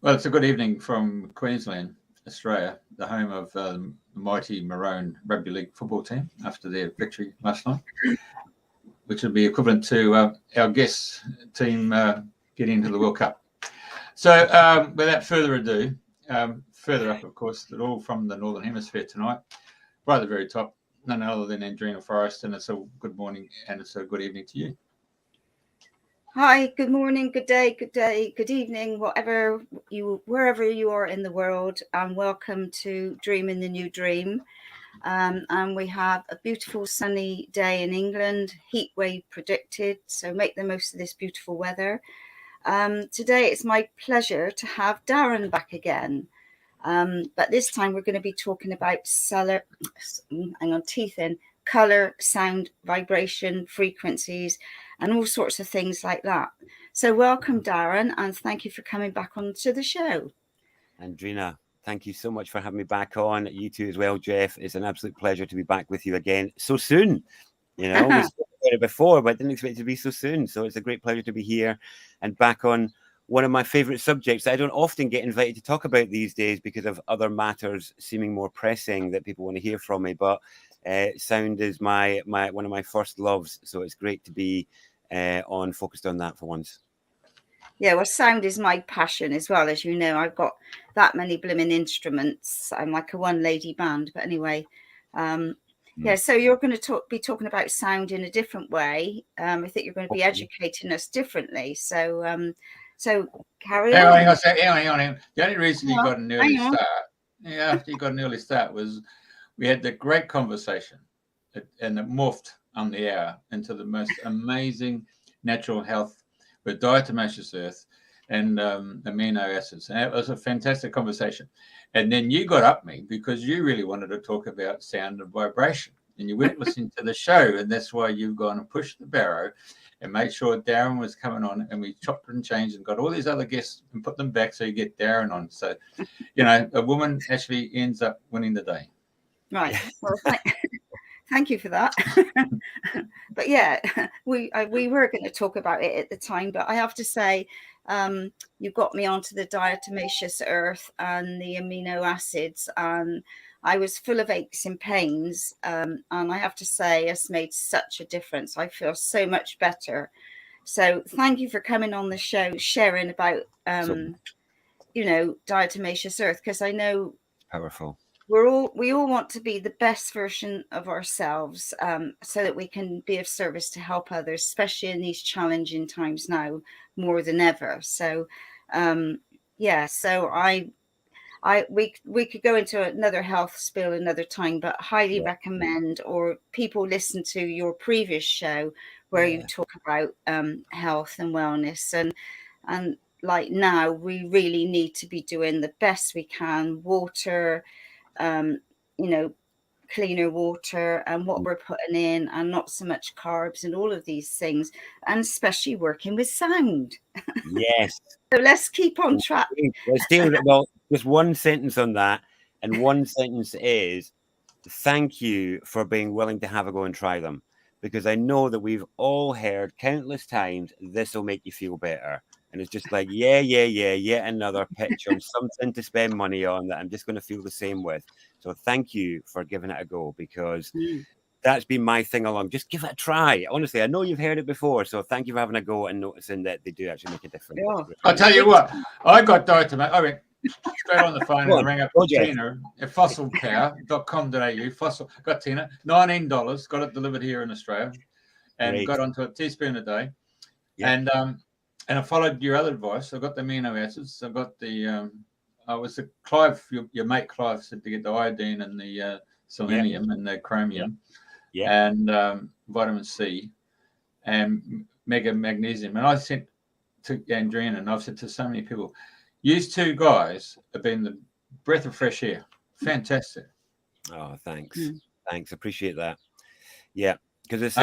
Well, it's a good evening from Queensland, Australia, the home of the mighty Maroon Rugby League football team after their victory last night, which would be equivalent to our guest team getting into the World Cup. So without further ado, further up, of course, all from the Northern Hemisphere tonight, right at the very top, none other than Andrena, Forrest, and it's a good morning and it's a good evening to you. Hi, good morning, good day, good evening, wherever you are in the world, and welcome to Dreaming the New Dream. And we have a beautiful sunny day in England, heat wave predicted, so make the most of this beautiful weather. Today it's my pleasure to have Darren back again. But this time we're going to be talking about color, sound, vibration, frequencies, and all sorts of things like that. So welcome, Darren, and thank you for coming back onto the show. Andrena, thank you so much for having me back on. You too as well, Jeff. It's an absolute pleasure to be back with you again so soon. You know, we spoke about it before, but didn't expect it to be so soon. So it's a great pleasure to be here and back on one of my favorite subjects I don't often get invited to talk about these days because of other matters seeming more pressing that people want to hear from me. But sound is my one of my first loves. So it's great to be focused on that for once. Yeah, well, sound is my passion as well. As you know, I've got that many blooming instruments. I'm like a one-lady band. But anyway, yeah, so you're going to be talking about sound in a different way. I think you're going to be educating us differently. So carry on. Hang on. The only reason you got an early start, after you got an early start, was we had the great conversation, and it morphed on the hour into the most amazing natural health with diatomaceous earth and amino acids. And it was a fantastic conversation. And then you got up me because you really wanted to talk about sound and vibration. And you weren't listening to the show. And that's why you've gone and pushed the barrow and made sure Darren was coming on. And we chopped and changed and got all these other guests and put them back so you get Darren on. So, you know, a woman actually ends up winning the day. Right. Well, thank you for that. But yeah, we were going to talk about it at the time, but I have to say, you got me onto the diatomaceous earth and the amino acids, and I was full of aches and pains, and I have to say it's made such a difference. I feel so much better. So thank you for coming on the show, sharing about diatomaceous earth, because I know powerful. we all want to be the best version of ourselves, so that we can be of service to help others, especially in these challenging times now more than ever. So we could go into another health spill another time, but highly recommend, or people listen to your previous show where you talk about health and wellness, and like now we really need to be doing the best we can. Water, cleaner water, and what we're putting in, and not so much carbs and all of these things, and especially working with sound. Yes. So let's keep on track. Well, just one sentence on that, and one sentence is thank you for being willing to have a go and try them, because I know that we've all heard countless times this will make you feel better. And it's just like, yet another pitch on something to spend money on that I'm just going to feel the same with. So thank you for giving it a go, because that's been my thing along. Just give it a try. Honestly, I know you've heard it before. So thank you for having a go and noticing that they do actually make a difference. Yeah. I'll tell you what, I got diatomaceous. I went straight on the phone and rang up Tina at fossilpower.com.au. Fossil, got Tina, $19, got it delivered here in Australia, and got onto a teaspoon a day. Yeah. And I followed your other advice. I got the amino acids. I got the Clive, your mate Clive said to get the iodine and the selenium and the chromium and vitamin C and mega magnesium. And I sent to Andrena, and I've said to so many people, these two guys have been the breath of fresh air. Fantastic. Oh, thanks. Thanks. Appreciate that. Yeah. Because it's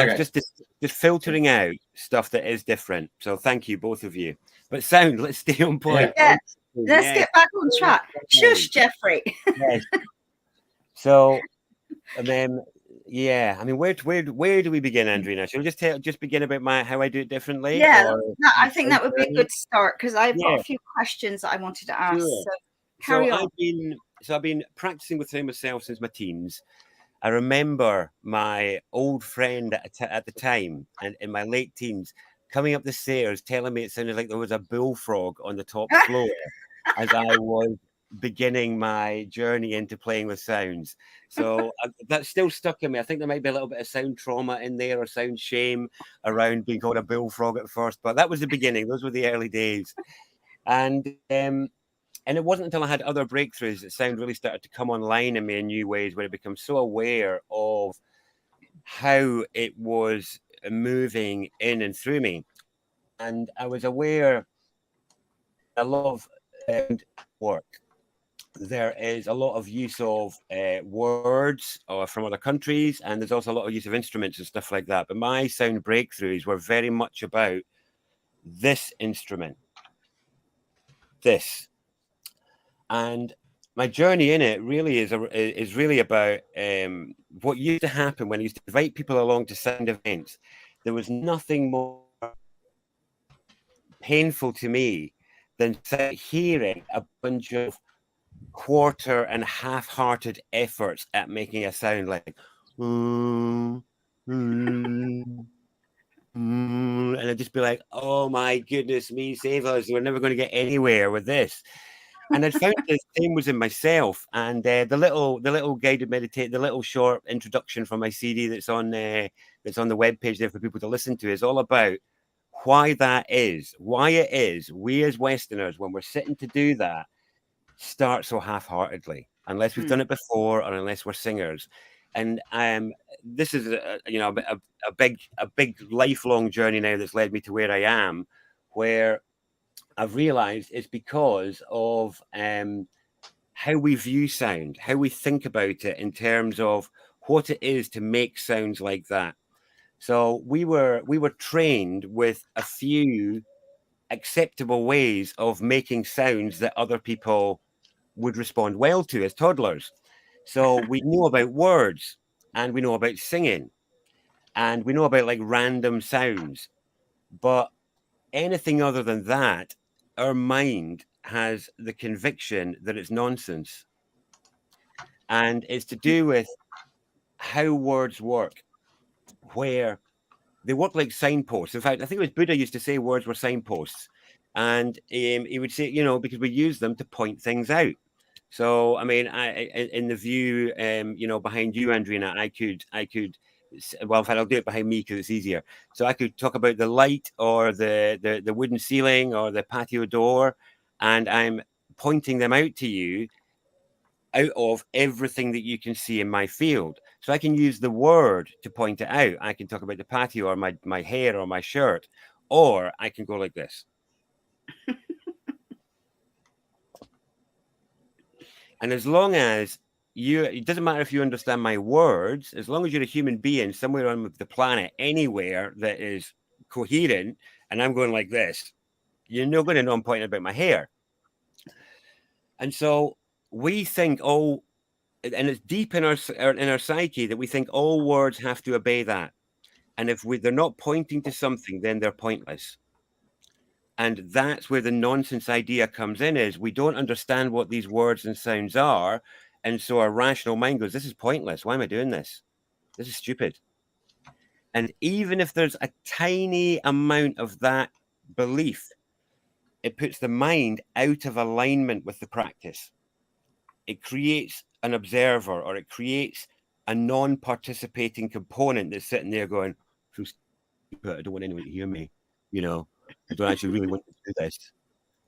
just filtering out stuff that is different. So thank you, both of you. But sound, let's stay on point. Yeah. Let's get back on track. Shush, Jeffrey. Yes. So, and then Yeah, I mean, where do we begin, Andrena? Should we just begin about how I do it differently? Yeah, or I think that would be a good start, because I've got a few questions that I wanted to ask. Sure. So carry on. I've been practicing within myself since my teens. I remember my old friend at the time, and in my late teens, coming up the stairs telling me it sounded like there was a bullfrog on the top floor as I was beginning my journey into playing with sounds. So that's still stuck in me. I think there might be a little bit of sound trauma in there, or sound shame around being called a bullfrog at first, but that was the beginning. Those were the early days. And it wasn't until I had other breakthroughs that sound really started to come online in me in new ways, where I became so aware of how it was moving in and through me. And I was aware a lot of work. There is a lot of use of words from other countries, and there's also a lot of use of instruments and stuff like that. But my sound breakthroughs were very much about this instrument, this. And my journey in it really is really about what used to happen when I used to invite people along to sound events. There was nothing more painful to me than hearing a bunch of quarter and half-hearted efforts at making a sound like and I'd just be like, oh my goodness me, save us, we're never going to get anywhere with this. And I found the same was in myself. And the little guided meditate, the little short introduction from my CD that's on the webpage there for people to listen to, is all about why it is we as Westerners, when we're sitting to do that, start so half-heartedly, unless we've done it before, or unless we're singers. And this is a big lifelong journey now that's led me to where I am, where I've realized it's because of how we view sound, how we think about it in terms of what it is to make sounds like that. So we were trained with a few acceptable ways of making sounds that other people would respond well to as toddlers. So we know about words, and we know about singing, and we know about like random sounds. But anything other than that, our mind has the conviction that it's nonsense. And it's to do with how words work, where they work like signposts. In fact, I think it was Buddha used to say words were signposts. And he would say, because we use them to point things out. So, I mean, in the view, behind you, Andrena, I could, well, in fact, I'll do it behind me because it's easier. So I could talk about the light, or the wooden ceiling, or the patio door, and I'm pointing them out to you out of everything that you can see in my field. So I can use the word to point it out. I can talk about the patio, or my hair, or my shirt, or I can go like this. And as long as it doesn't matter if you understand my words, as long as you're a human being somewhere on the planet, anywhere that is coherent, and I'm going like this, you're not going to know I'm pointing about my hair. And so we think, and it's deep in our psyche that we think all words have to obey that. And if they're not pointing to something, then they're pointless. And that's where the nonsense idea comes in, is we don't understand what these words and sounds are. And so our rational mind goes, this is pointless. Why am I doing this? This is stupid. And even if there's a tiny amount of that belief, it puts the mind out of alignment with the practice. It creates an observer, or it creates a non-participating component that's sitting there going, I don't want anyone to hear me. I don't actually really want to do this.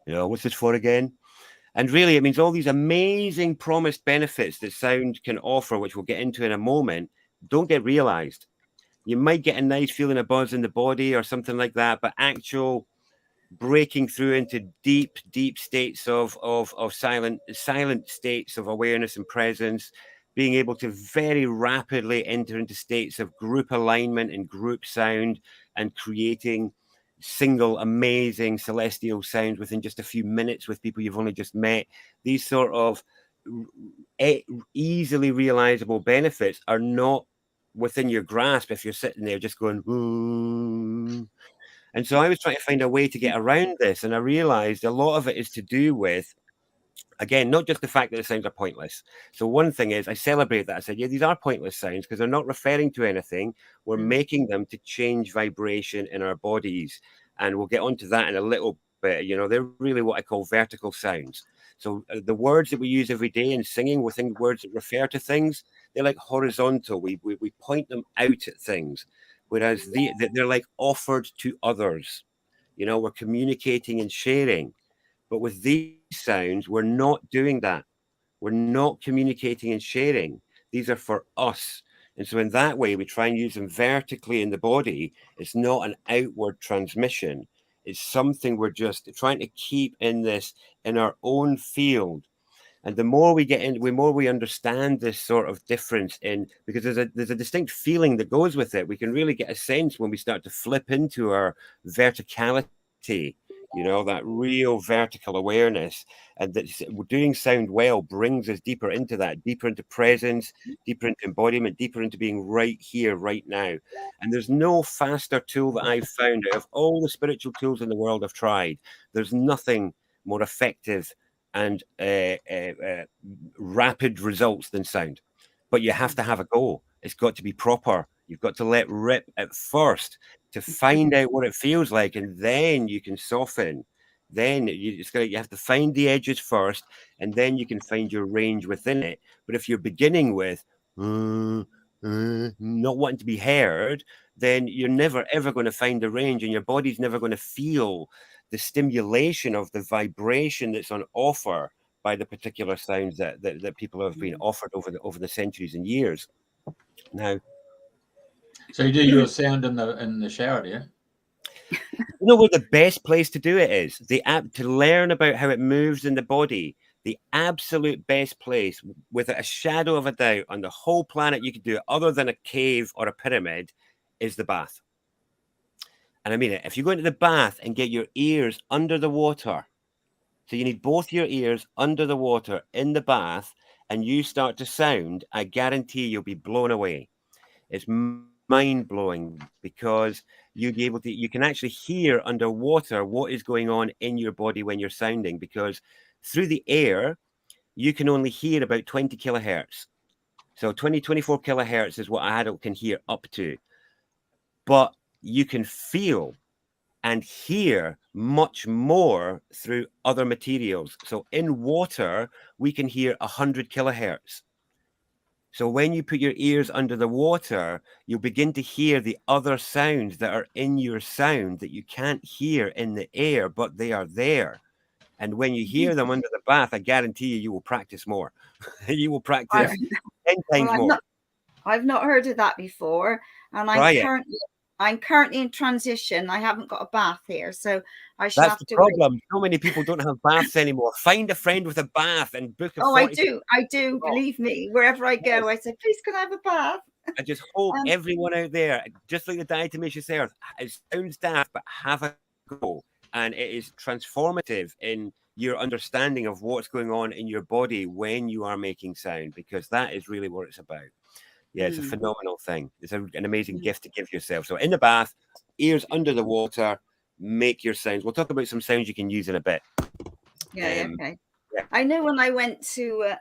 What's this for again? And really, it means all these amazing promised benefits that sound can offer, which we'll get into in a moment, don't get realized. You might get a nice feeling of buzz in the body or something like that, but actual breaking through into deep states of silent states of awareness and presence, being able to very rapidly enter into states of group alignment and group sound, and creating single amazing celestial sounds within just a few minutes with people you've only just met. These sort of easily realizable benefits are not within your grasp if you're sitting there just going, ooh. And so I was trying to find a way to get around this, and I realized a lot of it is to do with, again, not just the fact that the sounds are pointless. So one thing is I celebrate that. I said, yeah, these are pointless sounds because they're not referring to anything. We're making them to change vibration in our bodies. And we'll get onto that in a little bit. You know, they're really what I call vertical sounds. So the words that we use every day in singing, we think words that refer to things, they're like horizontal. We point them out at things, whereas they're like offered to others. You know, we're communicating and sharing. But with these sounds, we're not doing that. We're not communicating and sharing. These are for us. And so in that way, we try and use them vertically in the body. It's not an outward transmission. It's something we're just trying to keep in our own field. And the more we get in, the more we understand this sort of difference because there's a distinct feeling that goes with it. We can really get a sense when we start to flip into our verticality, you know, that real vertical awareness, and that doing sound well brings us deeper into that, deeper into presence, deeper into embodiment, deeper into being right here, right now. And there's no faster tool that I've found out of all the spiritual tools in the world I've tried. There's nothing more effective and rapid results than sound. But you have to have a go. It's got to be proper. You've got to let rip at first to find out what it feels like, and then you can soften. Then you have to find the edges first, and then you can find your range within it. But if you're beginning with not wanting to be heard, then you're never ever going to find the range, and your body's never going to feel the stimulation of the vibration that's on offer by the particular sounds that people have been offered over the centuries and years. Now, so you do your sound in the shower, do you? You know where the best place to do it is? To learn about how it moves in the body. The absolute best place, without a shadow of a doubt, on the whole planet you could do it, other than a cave or a pyramid, is the bath. And I mean it. If you go into the bath and get your ears under the water, so you need both your ears under the water in the bath, and you start to sound, I guarantee you'll be blown away. It's mind-blowing because you can actually hear underwater what is going on in your body when you're sounding, because through the air you can only hear about 20 kilohertz. So 24 kilohertz is what an adult can hear up to, but you can feel and hear much more through other materials. So in water we can hear 100 kilohertz. So when you put your ears under the water, you'll begin to hear the other sounds that are in your sound that you can't hear in the air, but they are there. And when you hear them under the bath, I guarantee you will practice more. You will practice 10 times more. I've not heard of that before. And I'm currently in transition. I haven't got a bath here, so I shall have to. That's the problem. Wait. So many people don't have baths anymore. Find a friend with a bath and book a. I do. Believe me, wherever I go, I say, please, can I have a bath? I just hope everyone out there, just like the diatomaceous earth, it sounds daft, but have a go. And it is transformative in your understanding of what's going on in your body when you are making sound, because that is really what it's about. Yeah, it's a phenomenal thing. It's an amazing gift to give yourself. So in the bath, ears under the water, make your sounds. We'll talk about some sounds you can use in a bit. Yeah, okay. Yeah. I know when I went to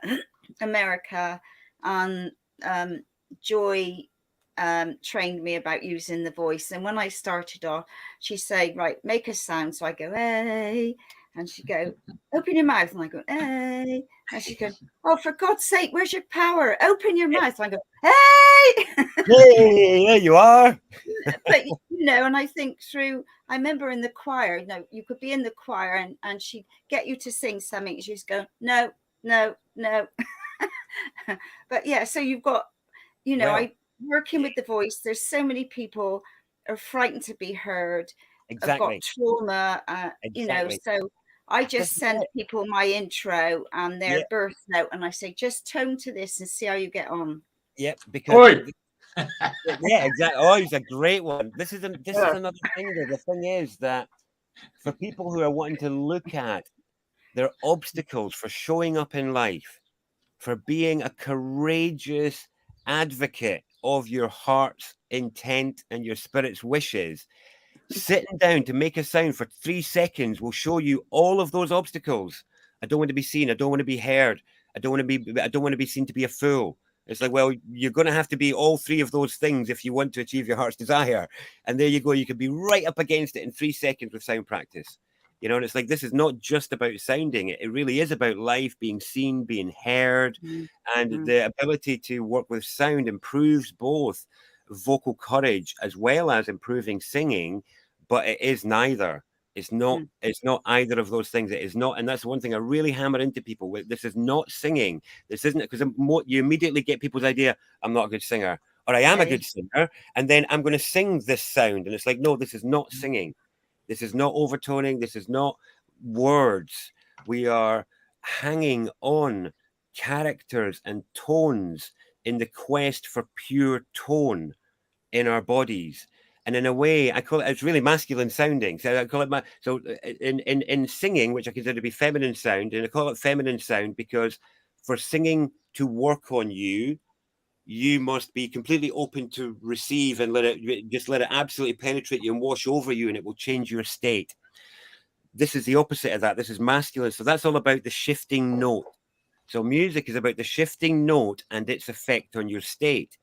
America, and Joy trained me about using the voice. And when I started off, she'd say, right, make a sound. So I go, hey. And she'd go, open your mouth. And I go, hey. And she'd go, oh, for God's sake, where's your power? Open your mouth. And I go, hey. Hey, there you are. But, and I think I remember in the choir, you could be in the choir and she'd get you to sing something. And she'd just go, no, no, no. But yeah, so you've got, I working with the voice. There's so many people are frightened to be heard. Exactly. I've got trauma, exactly. So I just send people my intro and their birth note, and I say, just tone to this and see how you get on. Yep, because yeah, exactly. Oh, he's a great one. This is another thing. The thing is that for people who are wanting to look at their obstacles for showing up in life, for being a courageous advocate of your heart's intent and your spirit's wishes, sitting down to make a sound for 3 seconds will show you all of those obstacles. I don't want to be seen. I don't want to be heard. I don't want to be seen to be a fool. It's like, well, you're going to have to be all 3 of those things if you want to achieve your heart's desire. And there you go. You can be right up against it in 3 seconds with sound practice. You know, and it's like, this is not just about sounding. It really is about life, being seen, being heard. And the ability to work with sound improves both vocal courage as well as improving singing. But it is neither. It's not either of those things. It is not. And that's one thing I really hammer into people. This is not singing. This isn't, because you immediately get people's idea, I'm not a good singer, or I am a good singer, and then I'm going to sing this sound. And it's like, no, this is not singing. This is not overtoning. This is not words. We are hanging on characters and tones in the quest for pure tone in our bodies. And in a way, I call it, it's really masculine sounding. So I call it in singing, which I consider to be feminine sound, and I call it feminine sound because for singing to work on you, you must be completely open to receive and let it absolutely penetrate you and wash over you, and it will change your state. This is the opposite of that. This is masculine. So that's all about the shifting note. So music is about the shifting note and its effect on your state.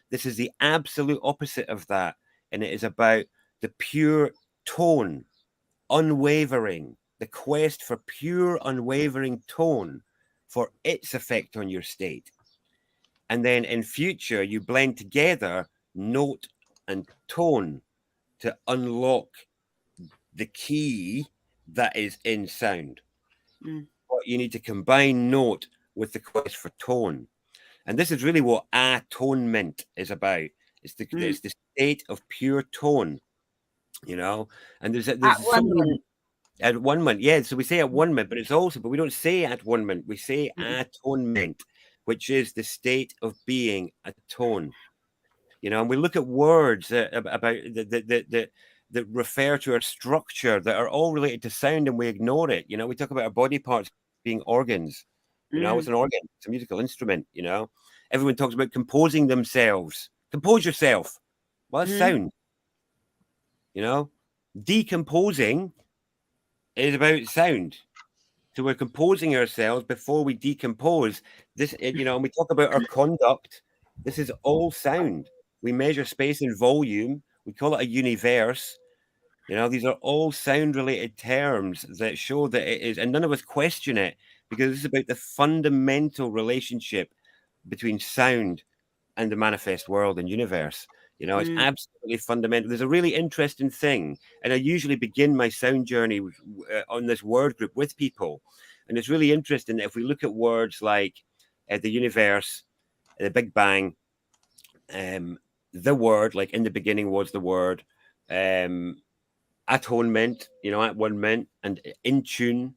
This is the absolute opposite of that. And it is about the pure tone, unwavering, the quest for pure, unwavering tone for its effect on your state. And then in future, you blend together note and tone to unlock the key that is in sound. But you need to combine note with the quest for tone. And this is really what atonement is about. It's the state of pure tone, you know. And there's at one month, yeah. So we say at one month, but it's also, but we don't say at one month. We say atonement, which is the state of being a tone, you know. And we look at words about that refer to our structure that are all related to sound, and we ignore it. You know, we talk about our body parts being organs. You know, it's an organ, it's a musical instrument. You know, everyone talks about composing themselves. Compose yourself. Well, that's sound. You know, decomposing is about sound. So we're composing ourselves before we decompose. This, you know, and we talk about our conduct. This is all sound. We measure space and volume. We call it a universe. You know, these are all sound-related terms that show that it is, and none of us question it, because this is about the fundamental relationship between sound and the manifest world and universe. You know, it's absolutely fundamental. There's a really interesting thing, and I usually begin my sound journey on this word group with people, and it's really interesting that if we look at words like the universe, the Big Bang, the word, like in the beginning was the word, atonement, you know, at one mint, and in tune.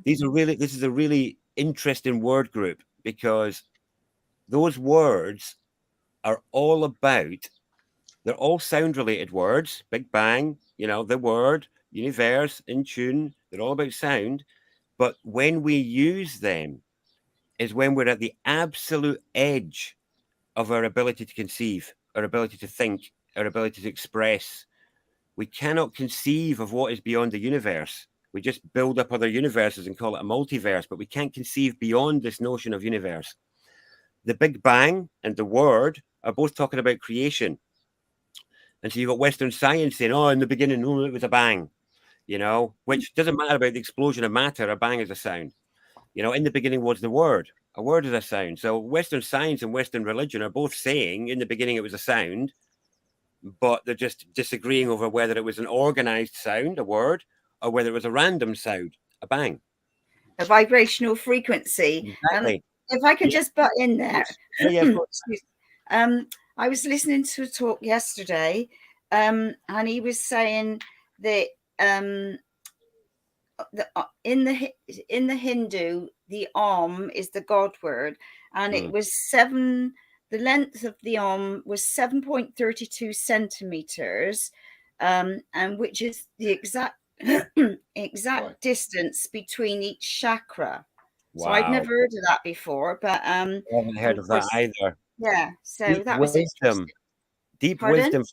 This is a really interesting word group, because those words are all about, they're all sound related words. Big Bang, you know, the word, universe, in tune, they're all about sound. But when we use them is when we're at the absolute edge of our ability to conceive, our ability to think, our ability to express. We cannot conceive of what is beyond the universe. We just build up other universes and call it a multiverse, but we can't conceive beyond this notion of universe. The Big Bang and the word are both talking about creation. And so you've got Western science saying, oh, in the beginning, oh, it was a bang, you know, which doesn't matter about the explosion of matter. A bang is a sound. You know, in the beginning was the word. A word is a sound. So Western science and Western religion are both saying in the beginning it was a sound, but they're just disagreeing over whether it was an organized sound, a word, or whether it was a random sound, a bang. A vibrational frequency. Exactly. If I can just butt in there. Yeah, I was listening to a talk yesterday, and he was saying that in the Hindu, the Om is the God word, and it was the length of the Om was 7.32 centimeters, and which is the exact distance between each chakra. Wow. So I'd never heard of that before, but I haven't heard of that either. Yeah. So that was interesting. Deep Pardon?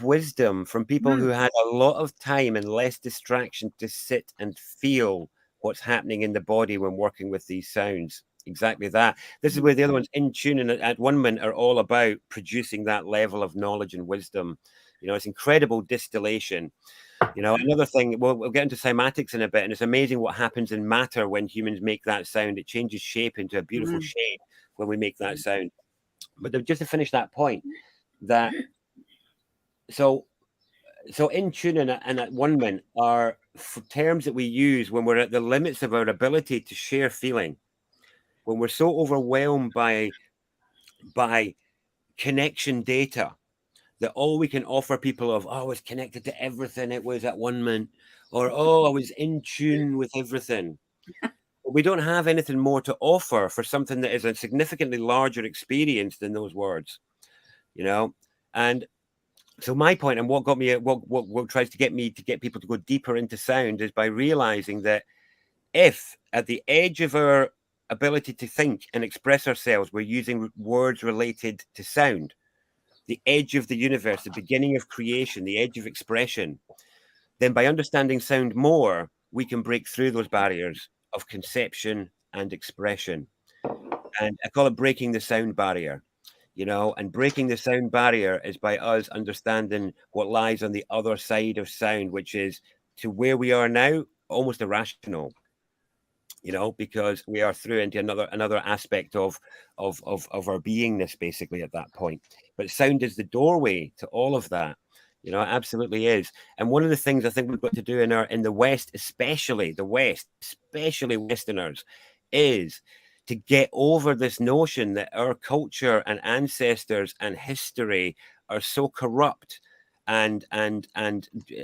wisdom from people who had a lot of time and less distraction to sit and feel what's happening in the body when working with these sounds. Exactly that. This is where the other ones, In Tune and At One Minute, are all about producing that level of knowledge and wisdom. You know, it's incredible distillation. You know, another thing, we'll get into cymatics in a bit, and it's amazing what happens in matter when humans make that sound. It changes shape into a beautiful shape when we make that sound. But just to finish that point, that so In Tune and At One Minute are terms that we use when we're at the limits of our ability to share feeling, when we're so overwhelmed by connection data that all we can offer people of, oh, I was connected to everything, it was at one minute, or oh, I was in tune with everything. We don't have anything more to offer for something that is a significantly larger experience than those words, you know. And so my point, and what got me, what tries to get me to get people to go deeper into sound, is by realizing that if at the edge of our ability to think and express ourselves, we're using words related to sound, the edge of the universe, the beginning of creation, the edge of expression, then by understanding sound more, we can break through those barriers of conception and expression. And I call it breaking the sound barrier, you know, and breaking the sound barrier is by us understanding what lies on the other side of sound, which is to where we are now, almost irrational, you know, because we are through into another aspect of our beingness basically at that point. But sound is the doorway to all of that. You know, it absolutely is. And one of the things I think we've got to do in the West, especially Westerners, is to get over this notion that our culture and ancestors and history are so corrupt and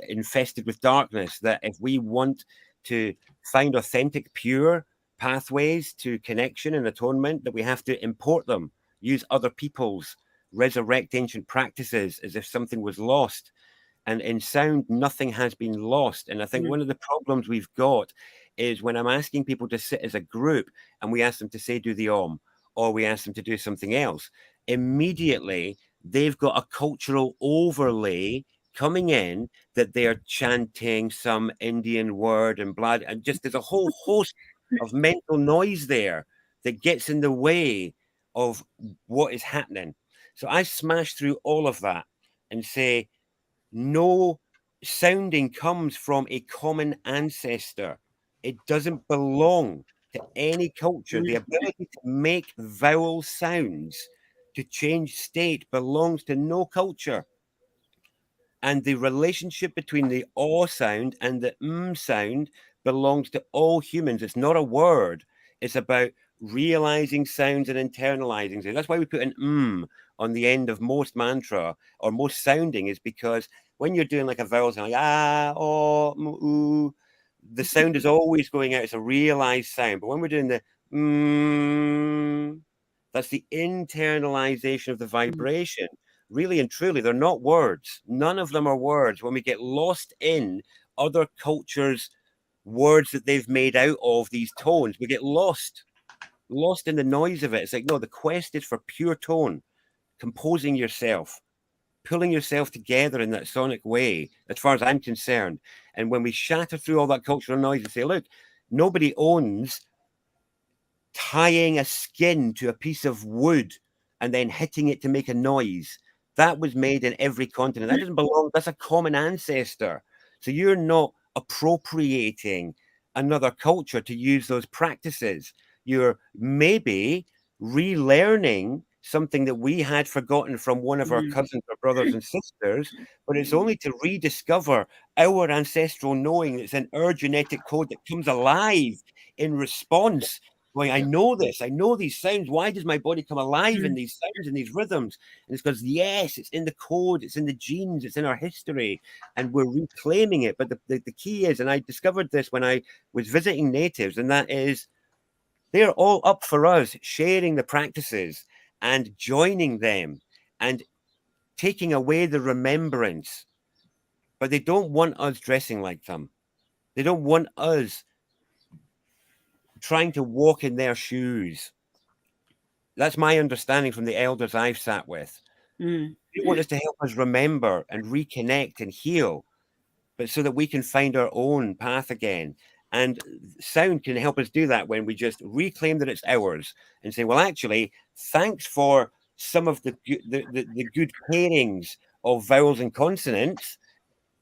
infested with darkness that if we want to find authentic, pure pathways to connection and atonement, that we have to import them, use other people's, resurrect ancient practices as if something was lost. And in sound, nothing has been lost. And I think one of the problems we've got is when I'm asking people to sit as a group and we ask them to say, do the Om, or we ask them to do something else, immediately they've got a cultural overlay coming in that they're chanting some Indian word and blood. And just there's a whole host of mental noise there that gets in the way of what is happening. So I smash through all of that and say, no, sounding comes from a common ancestor. It doesn't belong to any culture. The ability to make vowel sounds to change state belongs to no culture. And the relationship between the O sound and the sound belongs to all humans. It's not a word. It's about realizing sounds and internalizing sounds. That's why we put an on the end of most mantra or most sounding, is because when you're doing like a vowel sound, like ooh, the sound is always going out. It's a realized sound. But when we're doing the that's the internalization of the vibration. Really and truly, they're not words. None of them are words. When we get lost in other cultures' words that they've made out of these tones, we get lost in the noise of it. It's like, no, the quest is for pure tone, composing yourself, pulling yourself together in that sonic way, as far as I'm concerned. And when we shatter through all that cultural noise and say, look, nobody owns tying a skin to a piece of wood and then hitting it to make a noise. That was made in every continent. That doesn't belong. That's a common ancestor. So you're not appropriating another culture to use those practices. You're maybe relearning something that we had forgotten from one of our cousins or brothers and sisters, but it's only to rediscover our ancestral knowing. It's an our genetic code that comes alive in response. Going, I know this. I know these sounds. Why does my body come alive in these sounds and these rhythms? And it's because, yes, it's in the code, it's in the genes, it's in our history, and we're reclaiming it. But the key is, and I discovered this when I was visiting natives, and that is they're all up for us sharing the practices and joining them and taking away the remembrance. But they don't want us dressing like them. They don't want us trying to walk in their shoes. That's my understanding from the elders I've sat with. Mm. They want us to help us remember and reconnect and heal, but so that we can find our own path again. And sound can help us do that when we just reclaim that it's ours and say, well, actually, thanks for some of the good pairings of vowels and consonants,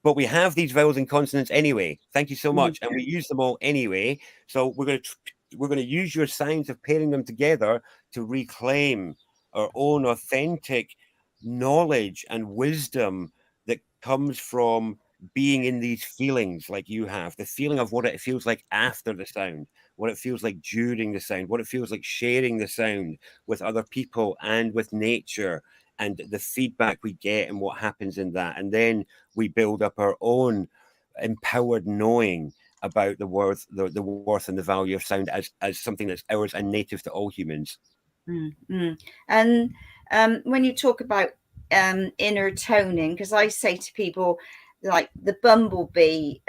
but we have these vowels and consonants anyway. Thank you so much. And we use them all anyway. So we're going to use your signs of pairing them together to reclaim our own authentic knowledge and wisdom that comes from being in these feelings like you have, the feeling of what it feels like after the sound, what it feels like during the sound, what it feels like sharing the sound with other people and with nature, and the feedback we get and what happens in that. And then we build up our own empowered knowing about the worth, the worth and the value of sound as something that's ours and native to all humans. And when you talk about inner toning, because I say to people, like the bumblebee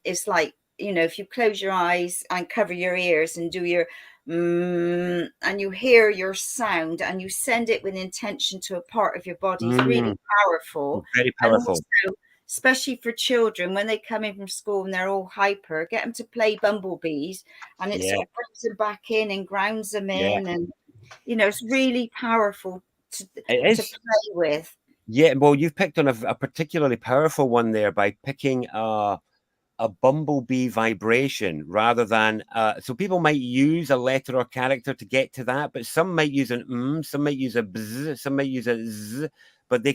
is like, you know, if you close your eyes and cover your ears and do your and you hear your sound and you send it with intention to a part of your body, it's really powerful. Very powerful. And also, especially for children, when they come in from school and they're all hyper, get them to play bumblebees, and it sort of brings them back in and grounds them in. And you know, it's really powerful to play with. Yeah, well, you've picked on a particularly powerful one there by picking a bumblebee vibration rather than so people might use a letter or character to get to that, but some might use an some might use a bzz, some might use a z, but they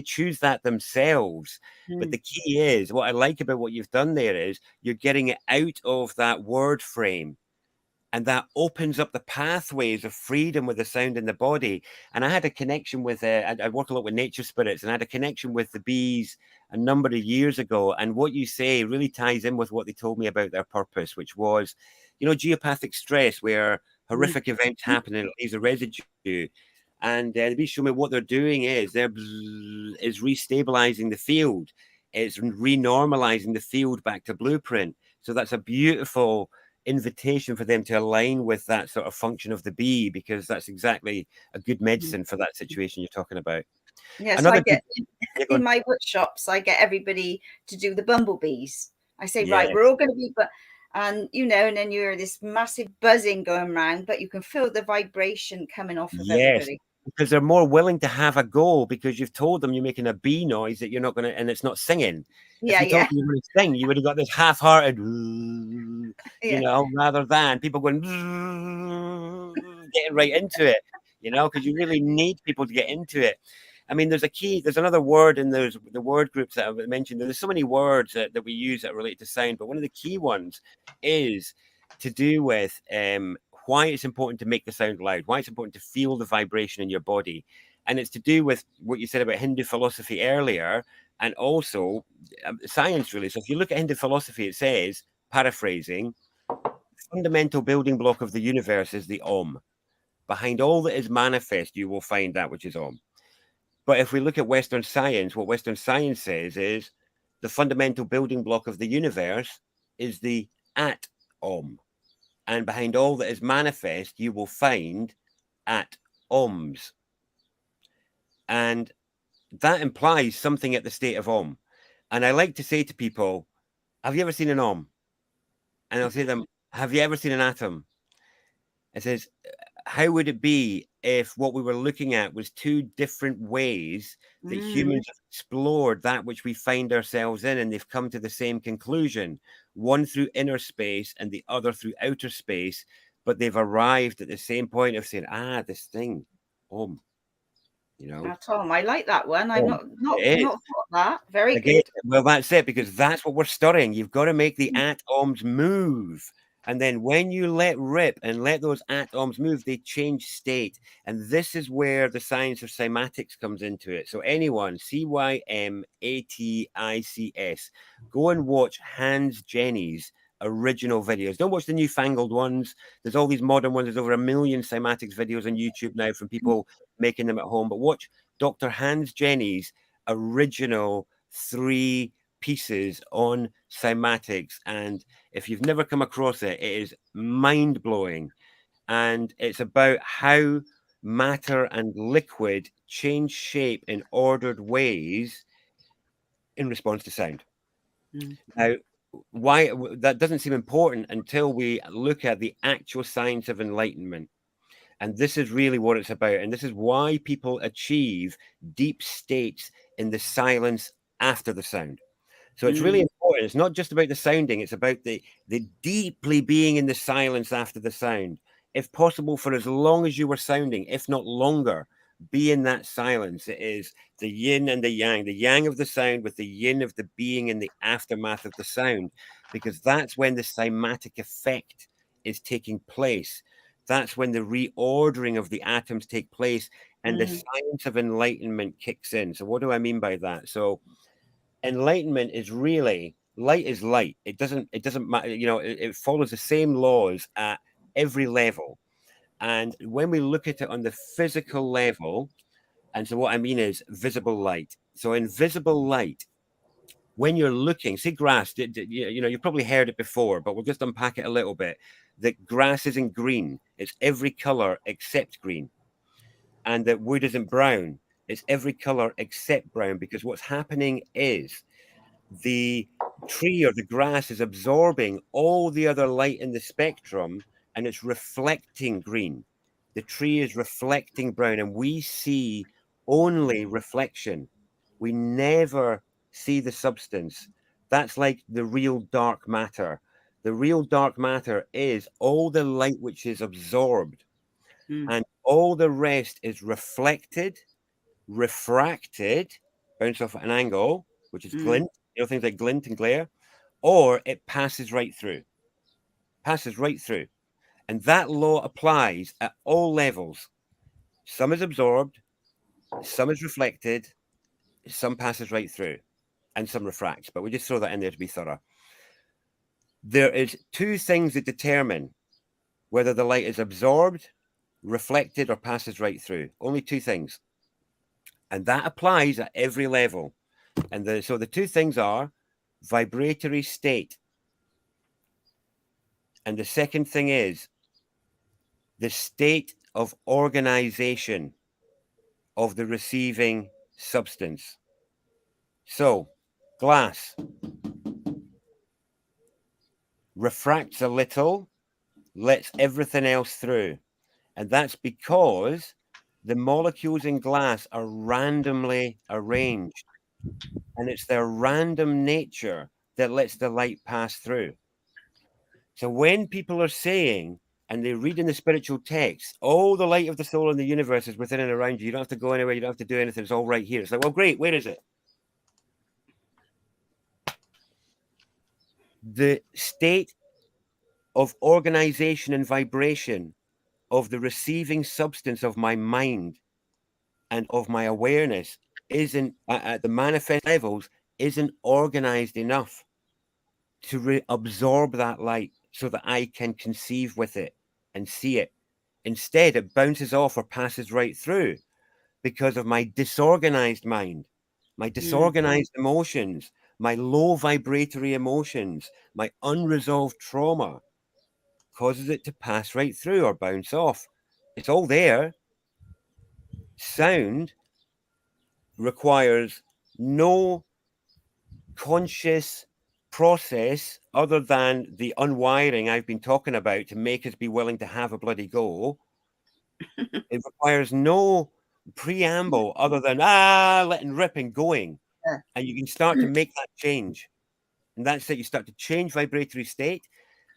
choose that themselves. But the key is, what I like about what you've done there is you're getting it out of that word frame. And that opens up the pathways of freedom with the sound in the body. And I had a connection with, I work a lot with nature spirits, and I had a connection with the bees a number of years ago. And what you say really ties in with what they told me about their purpose, which was, you know, geopathic stress, where horrific events happen and it leaves a residue. And the bees show me what they're doing is restabilizing the field. It's renormalizing the field back to blueprint. So that's a beautiful invitation for them to align with that sort of function of the bee, because that's exactly a good medicine for that situation you're talking about. Yes, I get in my workshops, I get everybody to do the bumblebees. I say, right, we're all going to be, and you know, and then you're this massive buzzing going around, but you can feel the vibration coming off of everybody. Because they're more willing to have a go, because you've told them you're making a bee noise that you're not going to, and it's not singing. If you told them you were going to sing, you would have got this half-hearted, you know, rather than people going, getting right into it, you know, because you really need people to get into it. I mean, there's another word in the word groups that I've mentioned. There's so many words that we use that relate to sound, but one of the key ones is to do with why it's important to make the sound loud, why it's important to feel the vibration in your body. And it's to do with what you said about Hindu philosophy earlier, and also science, really. So if you look at Hindu philosophy, it says, paraphrasing, the fundamental building block of the universe is the Om. Behind all that is manifest, you will find that which is Om. But if we look at Western science, what Western science says is the fundamental building block of the universe is the At-Om. And behind all that is manifest, you will find At-Oms. And that implies something at the state of Om. And I like to say to people, have you ever seen an Om? And I'll say to them, have you ever seen an atom? It says, how would it be if what we were looking at was two different ways that humans have explored that which we find ourselves in, and they've come to the same conclusion, one through inner space and the other through outer space, but they've arrived at the same point of saying, this thing, Om. You know, Tom, I like that one. I've not thought that. Very good. Well, that's it, because that's what we're studying. You've got to make the atoms move. And then when you let rip and let those atoms move, they change state. And this is where the science of cymatics comes into it. So anyone, CYMATICS, go and watch Hans Jenny's original videos. Don't watch the newfangled ones. There's all these modern ones. There's over 1 million cymatics videos on YouTube now from people making them at home. But watch Dr. Hans Jenny's original 3 pieces on cymatics, and if you've never come across it, it is mind-blowing. And it's about how matter and liquid change shape in ordered ways in response to sound. Now, why that doesn't seem important until we look at the actual science of enlightenment. And this is really what it's about. And this is why people achieve deep states in the silence after the sound. So it's really important. It's not just about the sounding. It's about the deeply being in the silence after the sound. If possible, for as long as you were sounding, if not longer, be in that silence. It is the yin and the yang of the sound with the yin of the being in the aftermath of the sound, because that's when the cymatic effect is taking place. That's when the reordering of the atoms take place and the science of enlightenment kicks in. So what do I mean by that? So enlightenment is really light is light. It doesn't matter, you know, it follows the same laws at every level. And when we look at it on the physical level, and so what I mean is visible light. So in visible light, when you're looking, see grass, you know, you've probably heard it before, but we'll just unpack it a little bit. That grass isn't green. It's every color except green. And that wood isn't brown. It's every color except brown, because what's happening is the tree or the grass is absorbing all the other light in the spectrum and it's reflecting green. The tree is reflecting brown, and we see only reflection. We never see the substance. That's like the real dark matter. The real dark matter is all the light which is absorbed, and all the rest is reflected, refracted, bounce off at an angle, which is glint, you know, things like glint and glare, or it passes right through. Passes right through. And that law applies at all levels. Some is absorbed, some is reflected, some passes right through, and some refracts. But we just throw that in there to be thorough. There is two things that determine whether the light is absorbed, reflected, or passes right through. Only two things. And that applies at every level. And so the two things are vibratory state. And the second thing is the state of organization of the receiving substance. So glass refracts a little, lets everything else through. And that's because the molecules in glass are randomly arranged. And it's their random nature that lets the light pass through. So when people are saying, and they read in the spiritual text, oh, the light of the soul in the universe is within and around you. You don't have to go anywhere. You don't have to do anything. It's all right here. It's like, well, great. Where is it? The state of organization and vibration of the receiving substance of my mind and of my awareness isn't, at the manifest levels, isn't organized enough to absorb that light so that I can conceive with it and see it. Instead, it bounces off or passes right through because of my disorganized mind, my disorganized emotions, my low vibratory emotions, my unresolved trauma causes it to pass right through or bounce off. It's all there. Sound requires no conscious process other than the unwiring I've been talking about to make us be willing to have a bloody go. It requires no preamble other than letting rip and going. And you can start to make that change. And that's it. You start to change vibratory state.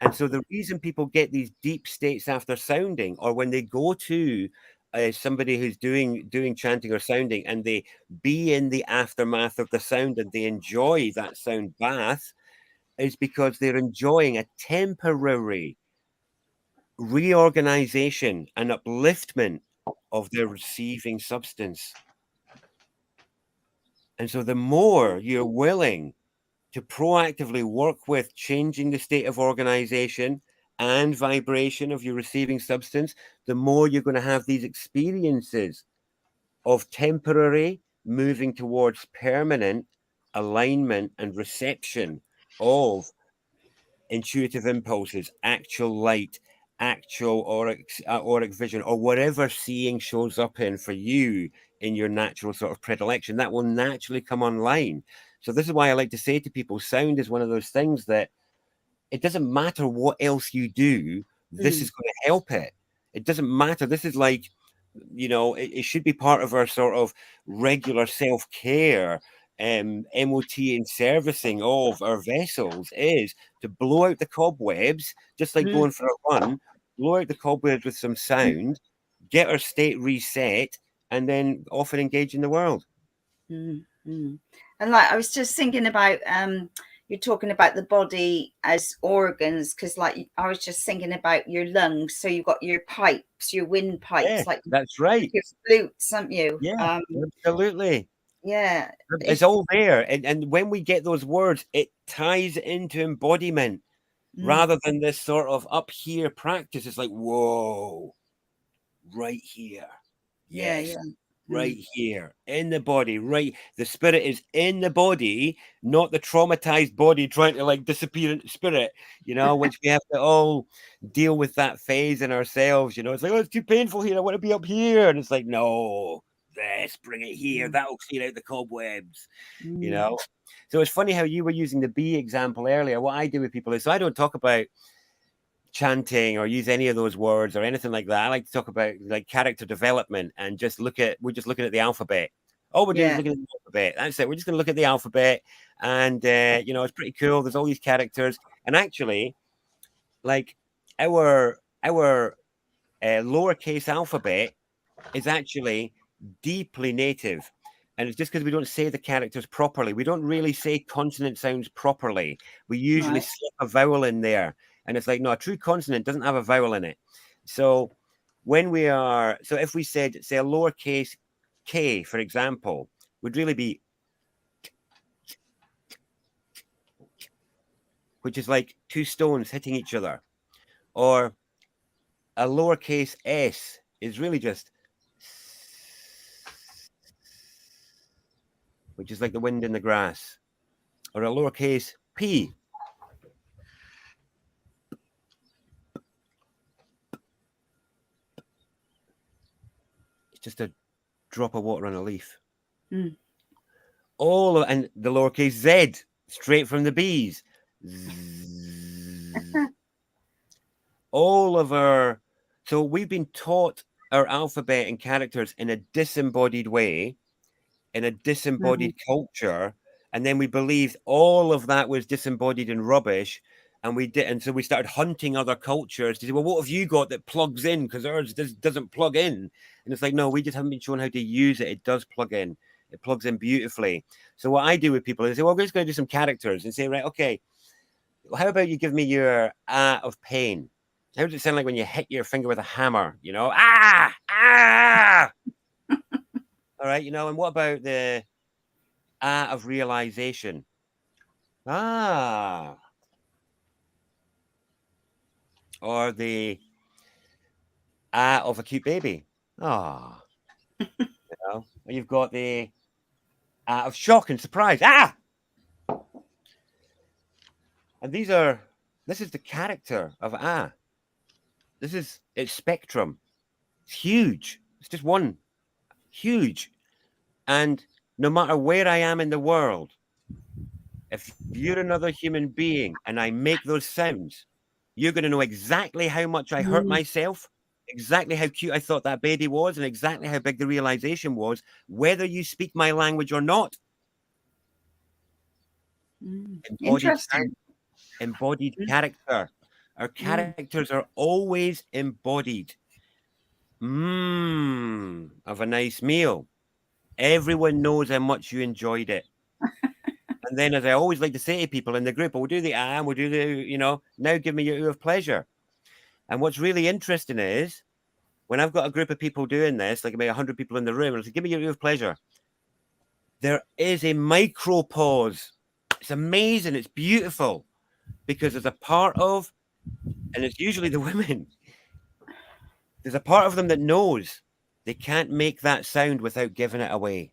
And so the reason people get these deep states after sounding, or when they go to somebody who's doing chanting or sounding, and they be in the aftermath of the sound and they enjoy that sound bath, is because they're enjoying a temporary reorganization and upliftment of their receiving substance. And so the more you're willing to proactively work with changing the state of organization and vibration of your receiving substance, the more you're going to have these experiences of temporary moving towards permanent alignment and reception of intuitive impulses, actual light, actual auric vision, or whatever seeing shows up in for you in your natural sort of predilection, that will naturally come online. So this is why I like to say to people, sound is one of those things that it doesn't matter what else you do, this is going to help it. It doesn't matter. This is like, you know, it should be part of our sort of regular self-care, MOT and servicing of our vessels, is to blow out the cobwebs, just like going for a run, blow out the cobwebs with some sound, get our state reset, and then off and engage in the world. And like, I was just thinking about, you're talking about the body as organs, because like I was just thinking about your lungs. So you've got your pipes, your wind pipes, like that's right, your flutes, haven't you? Yeah, absolutely. Yeah, it's all there, and when we get those words, it ties into embodiment rather than this sort of up here practice. It's like, whoa, right here, yes. Right here in the body, right? The spirit is in the body, not the traumatized body trying to like disappear into spirit, you know, which we have to all deal with that phase in ourselves. You know, it's like, oh, it's too painful here, I want to be up here. And it's like, no, this, bring it here, that'll clear out the cobwebs, you know. So it's funny how you were using the bee example earlier. What I do with people is, so I don't talk about chanting or use any of those words or anything like that. I like to talk about like character development and just we're just looking at the alphabet. All we're doing is looking at the alphabet. That's it. We're just going to look at the alphabet, and you know, it's pretty cool. There's all these characters, and actually, like our lowercase alphabet is actually deeply native. And it's just because we don't say the characters properly. We don't really say consonant sounds properly. We usually slip a vowel in there. And it's like, no, a true consonant doesn't have a vowel in it. So if we said, say, a lowercase k, for example, would really be, which is like two stones hitting each other. Or a lowercase s is really just, which is like the wind in the grass. Or a lowercase p. Just a drop of water on a leaf. And the lowercase z, straight from the bees. So we've been taught our alphabet and characters in a disembodied way, in a disembodied culture, and then we believed all of that was disembodied and rubbish. And so we started hunting other cultures to say, well, what have you got that plugs in? Because ours doesn't plug in. And it's like, no, we just haven't been shown how to use it. It does plug in. It plugs in beautifully. So what I do with people is say, well, we're just going to do some characters and say, right, okay, well, how about you give me your of pain? How does it sound like when you hit your finger with a hammer? You know, ah. All right, you know, and what about the of realization? Or the of a cute baby. You know, and you've got the of shock and surprise. And this is the character of its spectrum. It's huge. It's just one. Huge. And no matter where I am in the world, if you're another human being and I make those sounds, you're going to know exactly how much I hurt myself, exactly how cute I thought that baby was, and exactly how big the realization was, whether you speak my language or not. Embodied sound, embodied character. Our characters are always embodied. Of a nice meal. Everyone knows how much you enjoyed it. And then, as I always like to say to people in the group, we'll do the we'll do the, you know, now give me your oo of pleasure. And what's really interesting is when I've got a group of people doing this, like about 100 people in the room, and I say, give me your oo of pleasure. There is a micro pause. It's amazing. It's beautiful because there's a part of, and it's usually the women, there's a part of them that knows they can't make that sound without giving it away.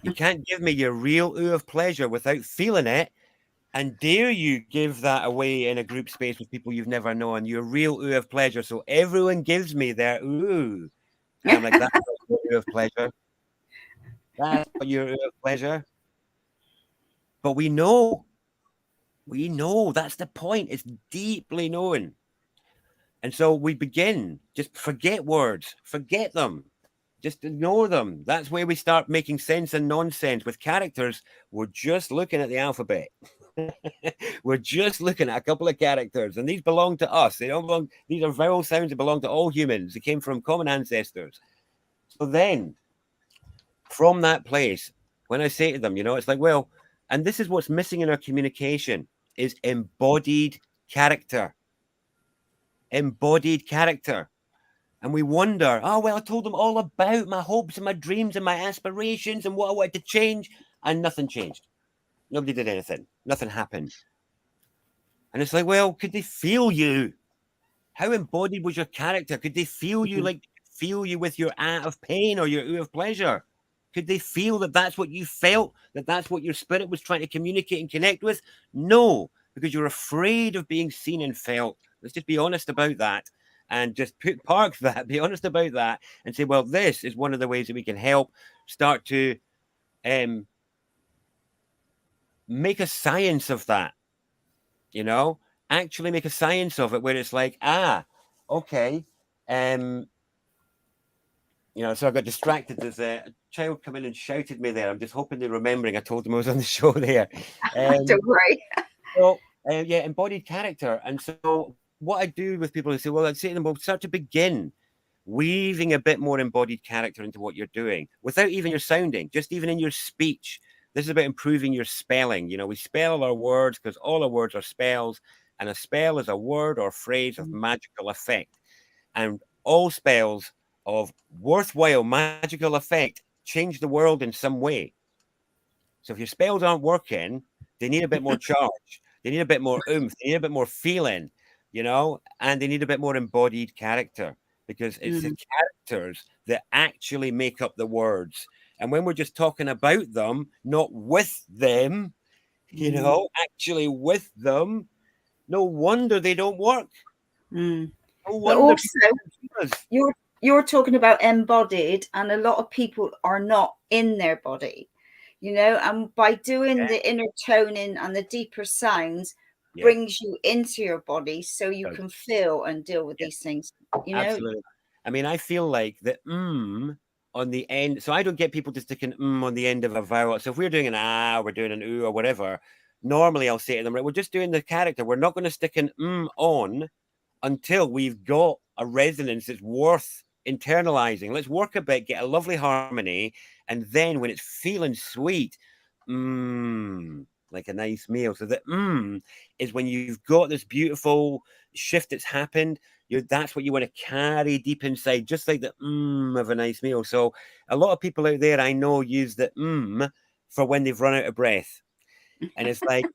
You can't give me your real oo of pleasure without feeling it And dare you give that away in a group space with people you've never known, your real ooh of pleasure. So everyone gives me their ooh. And I'm like, that's not your ooh of pleasure. That's not your ooh of pleasure. But we know that's the point. It's deeply known. And so we begin, just forget words, forget them, just ignore them. That's where we start making sense and nonsense. With characters, we're just looking at the alphabet. We're just looking at a couple of characters, and these belong to us. They don't belong, these are vowel sounds that belong to all humans. They came from common ancestors. So then, from that place, when I say to them, it's like, well, and this is what's missing in our communication is embodied character. Embodied character. And we wonder, oh, well, I told them all about my hopes and my dreams and my aspirations and what I wanted to change, and nothing changed. Nobody did anything. Nothing happened. And it's like, well, could they feel you? How embodied was your character? Could they feel you with your of pain or your of pleasure? Could they feel that that's what you felt, that that's what your spirit was trying to communicate and connect with? No, because you're afraid of being seen and felt. Let's just be honest about that and just park that, be honest about that and say, well, this is one of the ways that we can help start to make a science of that, actually make a science of it where it's like, okay. So I got distracted. There's a child come in and shouted me there. I'm just hoping they're remembering. I told them I was on the show there. Don't worry. So, embodied character. And so what I do with people is say, well, I'd say to them, well, start to begin weaving a bit more embodied character into what you're doing without even your sounding, just even in your speech. This is about improving your spelling. We spell our words because all our words are spells, and a spell is a word or phrase of magical effect. And all spells of worthwhile magical effect change the world in some way. So if your spells aren't working, they need a bit more charge. They need a bit more oomph. They need a bit more feeling, and they need a bit more embodied character, because it's the characters that actually make up the words. And when we're just talking about them, not with them, actually with them, no wonder they don't work. No wonder. But also, you're talking about embodied, and a lot of people are not in their body, and by doing the inner toning and the deeper sounds brings you into your body so you can feel and deal with these things. Absolutely. I mean, I feel like the on the end. So I don't get people just sticking on the end of a vowel. So if we're doing an we're doing an oo or whatever, normally I'll say to them, right, we're just doing the character. We're not going to stick an on until we've got a resonance that's worth internalizing. Let's work a bit, get a lovely harmony, and then when it's feeling sweet, like a nice meal. So the is when you've got this beautiful shift that's happened. That's what you want to carry deep inside, just like the of a nice meal. So a lot of people out there I know use the for when they've run out of breath. And it's like,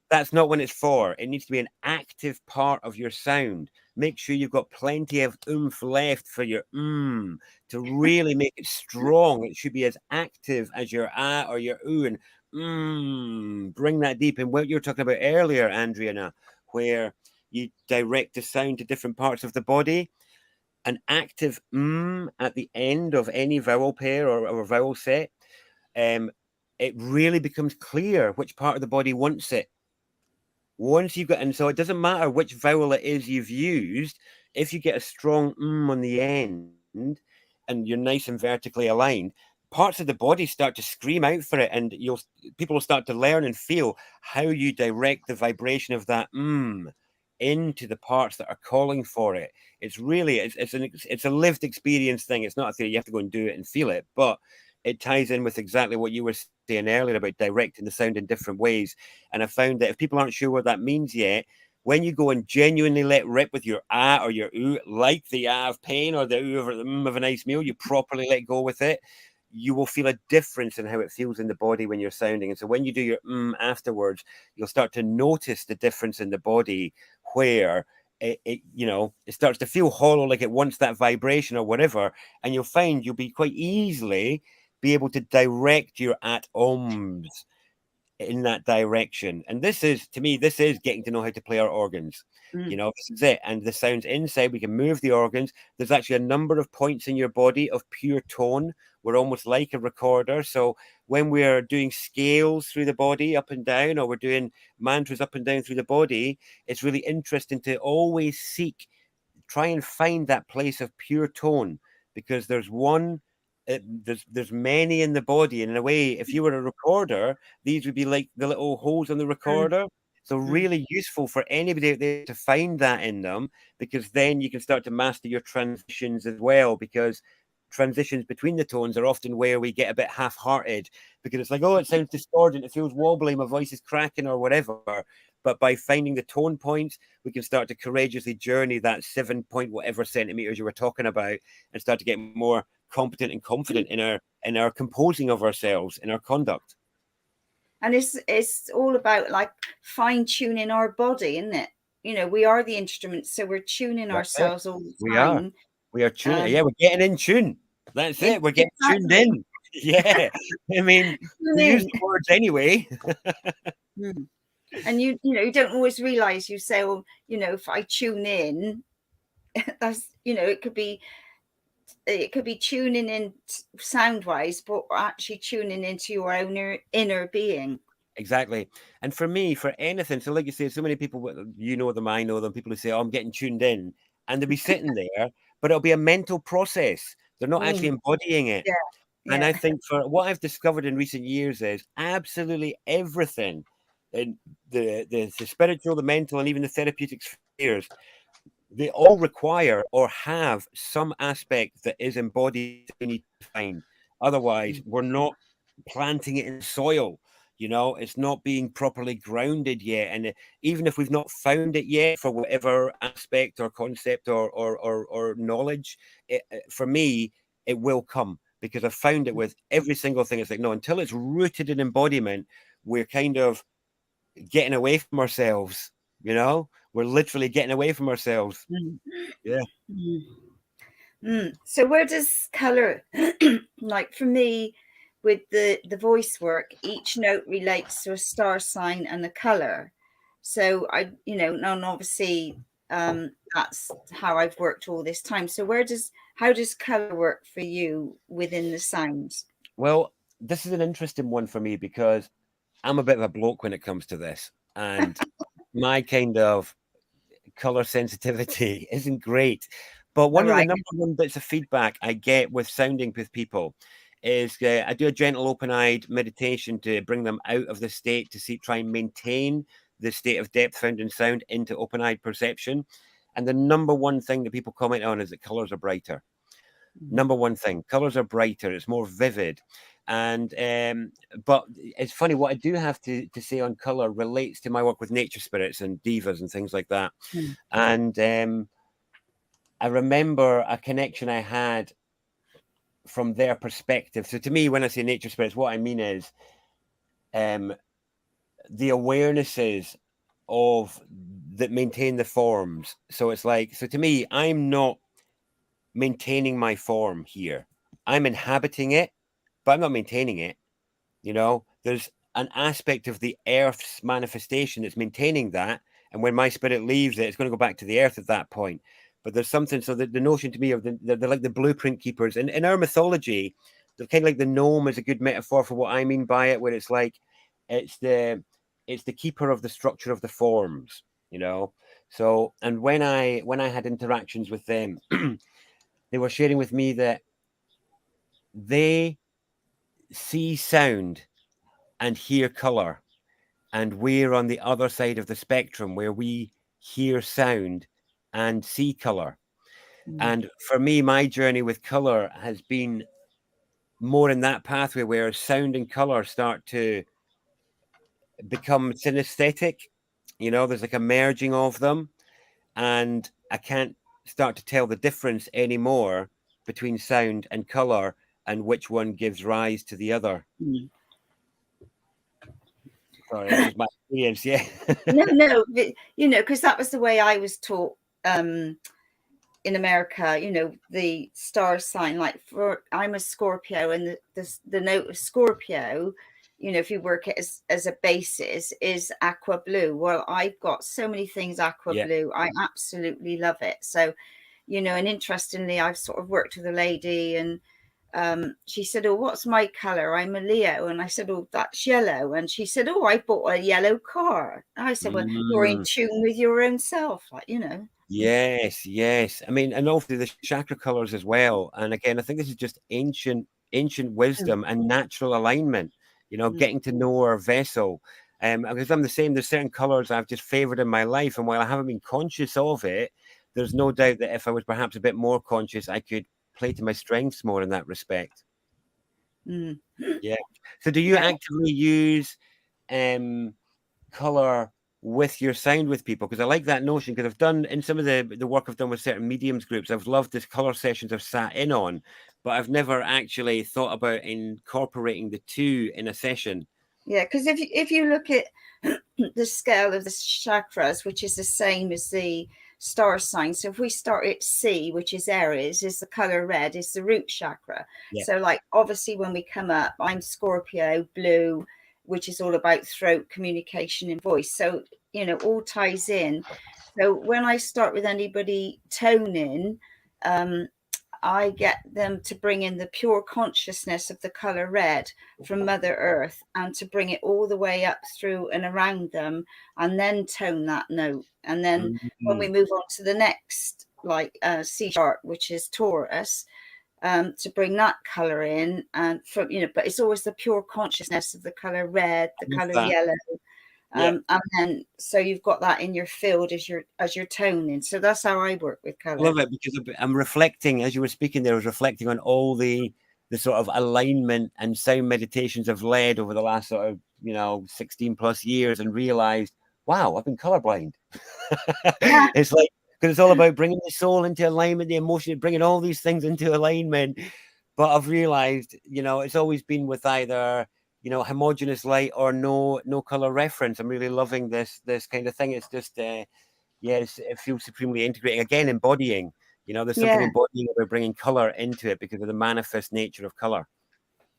that's not what it's for. It needs to be an active part of your sound. Make sure you've got plenty of oomph left for your to really make it strong. It should be as active as your or your oo, and bring that deep. And what you were talking about earlier, Andrena, where you direct the sound to different parts of the body. An active at the end of any vowel pair or vowel set, it really becomes clear which part of the body wants it. Once you've got, and so it doesn't matter which vowel it is you've used, if you get a strong on the end and you're nice and vertically aligned, parts of the body start to scream out for it, and people will start to learn and feel how you direct the vibration of that into the parts that are calling for it. It's really it's a lived experience thing. It's not a theory. You have to go and do it and feel it, but it ties in with exactly what you were saying earlier about directing the sound in different ways. And I found that if people aren't sure what that means yet, when you go and genuinely let rip with your or your oo, like the of pain or the oo of a nice meal, you properly let go with it, you will feel a difference in how it feels in the body when you're sounding. And so when you do your afterwards, you'll start to notice the difference in the body where it starts to feel hollow, like it wants that vibration or whatever. And you'll find you'll be quite easily be able to direct your at-ums in that direction. And this is, to me, this is getting to know how to play our organs. You know, this is it. And the sounds inside, we can move the organs. There's actually a number of points in your body of pure tone. We're almost like a recorder. So when we're doing scales through the body up and down, or we're doing mantras up and down through the body, it's really interesting to always try and find that place of pure tone, because there's one, there's many in the body. And in a way, if you were a recorder, these would be like the little holes on the recorder. So really useful for anybody out there to find that in them, because then you can start to master your transitions as well, because transitions between the tones are often where we get a bit half-hearted, because it's like, oh, it sounds discordant, it feels wobbly, my voice is cracking or whatever. But by finding the tone points, we can start to courageously journey that 7 point whatever centimeters you were talking about, and start to get more competent and confident in our composing of ourselves, in our conduct. And it's all about like fine tuning our body, isn't it? You know, we are the instruments, so we're tuning ourselves all the time. We are tuning. Yeah, we're getting in tune. That's it. We're getting tuned in. Yeah. I mean, we use the words anyway. And you know, you don't always realize, you say, well, you know, if I tune in, that's, you know, it could be tuning in sound wise, but actually tuning into your own inner being. Exactly. And for me, for anything, so like you say, so many people, you know them, I know them, people who say, oh, I'm getting tuned in, and they'll be sitting there, but it'll be a mental process. They're not actually embodying it. Yeah. And I think for what I've discovered in recent years is absolutely everything in the spiritual, the mental, and even the therapeutic spheres, they all require or have some aspect that is embodied that we need to find. Otherwise, we're not planting it in the soil. You know, it's not being properly grounded yet. And even if we've not found it yet for whatever aspect or concept or knowledge, for me, it will come, because I've found it with every single thing. It's like, no, until it's rooted in embodiment, we're kind of getting away from ourselves. You know, we're literally getting away from ourselves. Yeah. So where does color, like for me, with the voice work, each note relates to a star sign and the color. So I, you know, and obviously that's how I've worked all this time. So how does color work for you within the sounds? Well, this is an interesting one for me, because I'm a bit of a bloke when it comes to this, and my kind of color sensitivity isn't great. But one of the number one bits of feedback I get with sounding with people is I do a gentle open-eyed meditation to bring them out of the state, to try and maintain the state of depth found in sound into open-eyed perception. And the number one thing that people comment on is that colors are brighter. Number one thing, colors are brighter, it's more vivid. And but it's funny, what I do have to say on color relates to my work with nature spirits and divas and things like that. And I remember a connection I had from their perspective. So to me, when I say nature spirits, what I mean is the awarenesses of that maintain the forms. So it's like, so to me, I'm not maintaining my form here. I'm inhabiting it, but I'm not maintaining it. You know, there's an aspect of the earth's manifestation that's maintaining that. And when my spirit leaves it, it's going to go back to the earth at that point. But there's something, so the notion to me of they're like the blueprint keepers. And in our mythology, they're kind of like the gnome is a good metaphor for what I mean by it, where it's like, it's the keeper of the structure of the forms, you know? So, and when I had interactions with them, they were sharing with me that they see sound and hear color, and we're on the other side of the spectrum where we hear sound and see color. And for me, my journey with color has been more in that pathway where sound and color start to become synesthetic. You know, there's like a merging of them, and I can't start to tell the difference anymore between sound and color and which one gives rise to the other. Sorry, that's just my experience. Yeah. No, you know, because that was the way I was taught in America. You know, the star sign. Like I'm a Scorpio, and the note of Scorpio you know, if you work it as a basis, is aqua blue. Well, I've got so many things aqua blue. I absolutely love it. So, you know, and interestingly, I've sort of worked with a lady, and she said, oh, what's my color? I'm a Leo. And I said, oh, that's yellow. And she said, oh, I bought a yellow car. I said, well, you're in tune with your own self, like, you know. Yes, yes. I mean, and also the chakra colors as well. And again, I think this is just ancient wisdom and natural alignment, you know, getting to know our vessel. Because I'm the same, there's certain colors I've just favored in my life. And while I haven't been conscious of it, there's no doubt that if I was perhaps a bit more conscious, I could play to my strengths more in that respect. Yeah. So do you actively use color with your sound with people? Because I like that notion, because I've done in some of the work I've done with certain mediums groups, I've loved this color sessions I've sat in on, but I've never actually thought about incorporating the two in a session. Yeah, because if you look at the scale of the chakras, which is the same as the star sign. So if we start at C, which is Aries, is the color red, is the root chakra. So like, obviously when we come up, I'm Scorpio, blue, which is all about throat, communication and voice. So, you know, all ties in. So when I start with anybody toning, I get them to bring in the pure consciousness of the color red from Mother Earth, and to bring it all the way up through and around them, and then tone that note. And then when we move on to the next, like C chart, which is Taurus, to bring that color in, and from, you know, but it's always the pure consciousness of the color red, the color yellow. And then so you've got that in your field as you're toning. So that's how I work with color. I love it, because I'm reflecting, as you were speaking there, I was reflecting on all the sort of alignment and sound meditations I've led over the last sort of, you know, 16 plus years, and realized, wow, I've been colorblind. It's like, because it's all about bringing the soul into alignment, the emotion, bringing all these things into alignment. But I've realized, you know, it's always been with either, you know, homogeneous light or no color reference. I'm really loving this kind of thing. It's just, yes, it feels supremely integrating. Again, embodying. You know, there's something embodying about bringing color into it because of the manifest nature of color.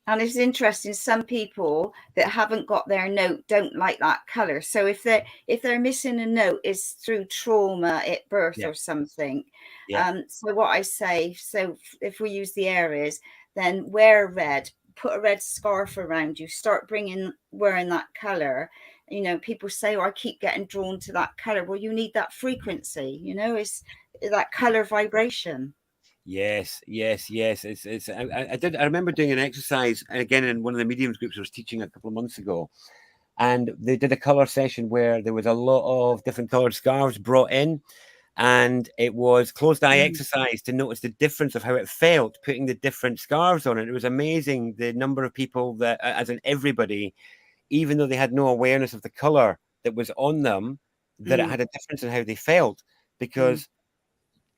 And it's interesting, some people that haven't got their note don't like that color. So if they're missing a note, it's through trauma at birth or something. So what I say, so if we use the Aries, then wear red, put a red scarf around you, start wearing that color. You know, people say, oh, I keep getting drawn to that color. Well, you need that frequency, you know, it's that color vibration. Yes. It's I remember doing an exercise, again, in one of the mediums groups I was teaching a couple of months ago, and they did a color session where there was a lot of different colored scarves brought in, and it was closed eye exercise to notice the difference of how it felt putting the different scarves on it. It was amazing the number of people that, as in everybody, even though they had no awareness of the color that was on them, that it had a difference in how they felt, because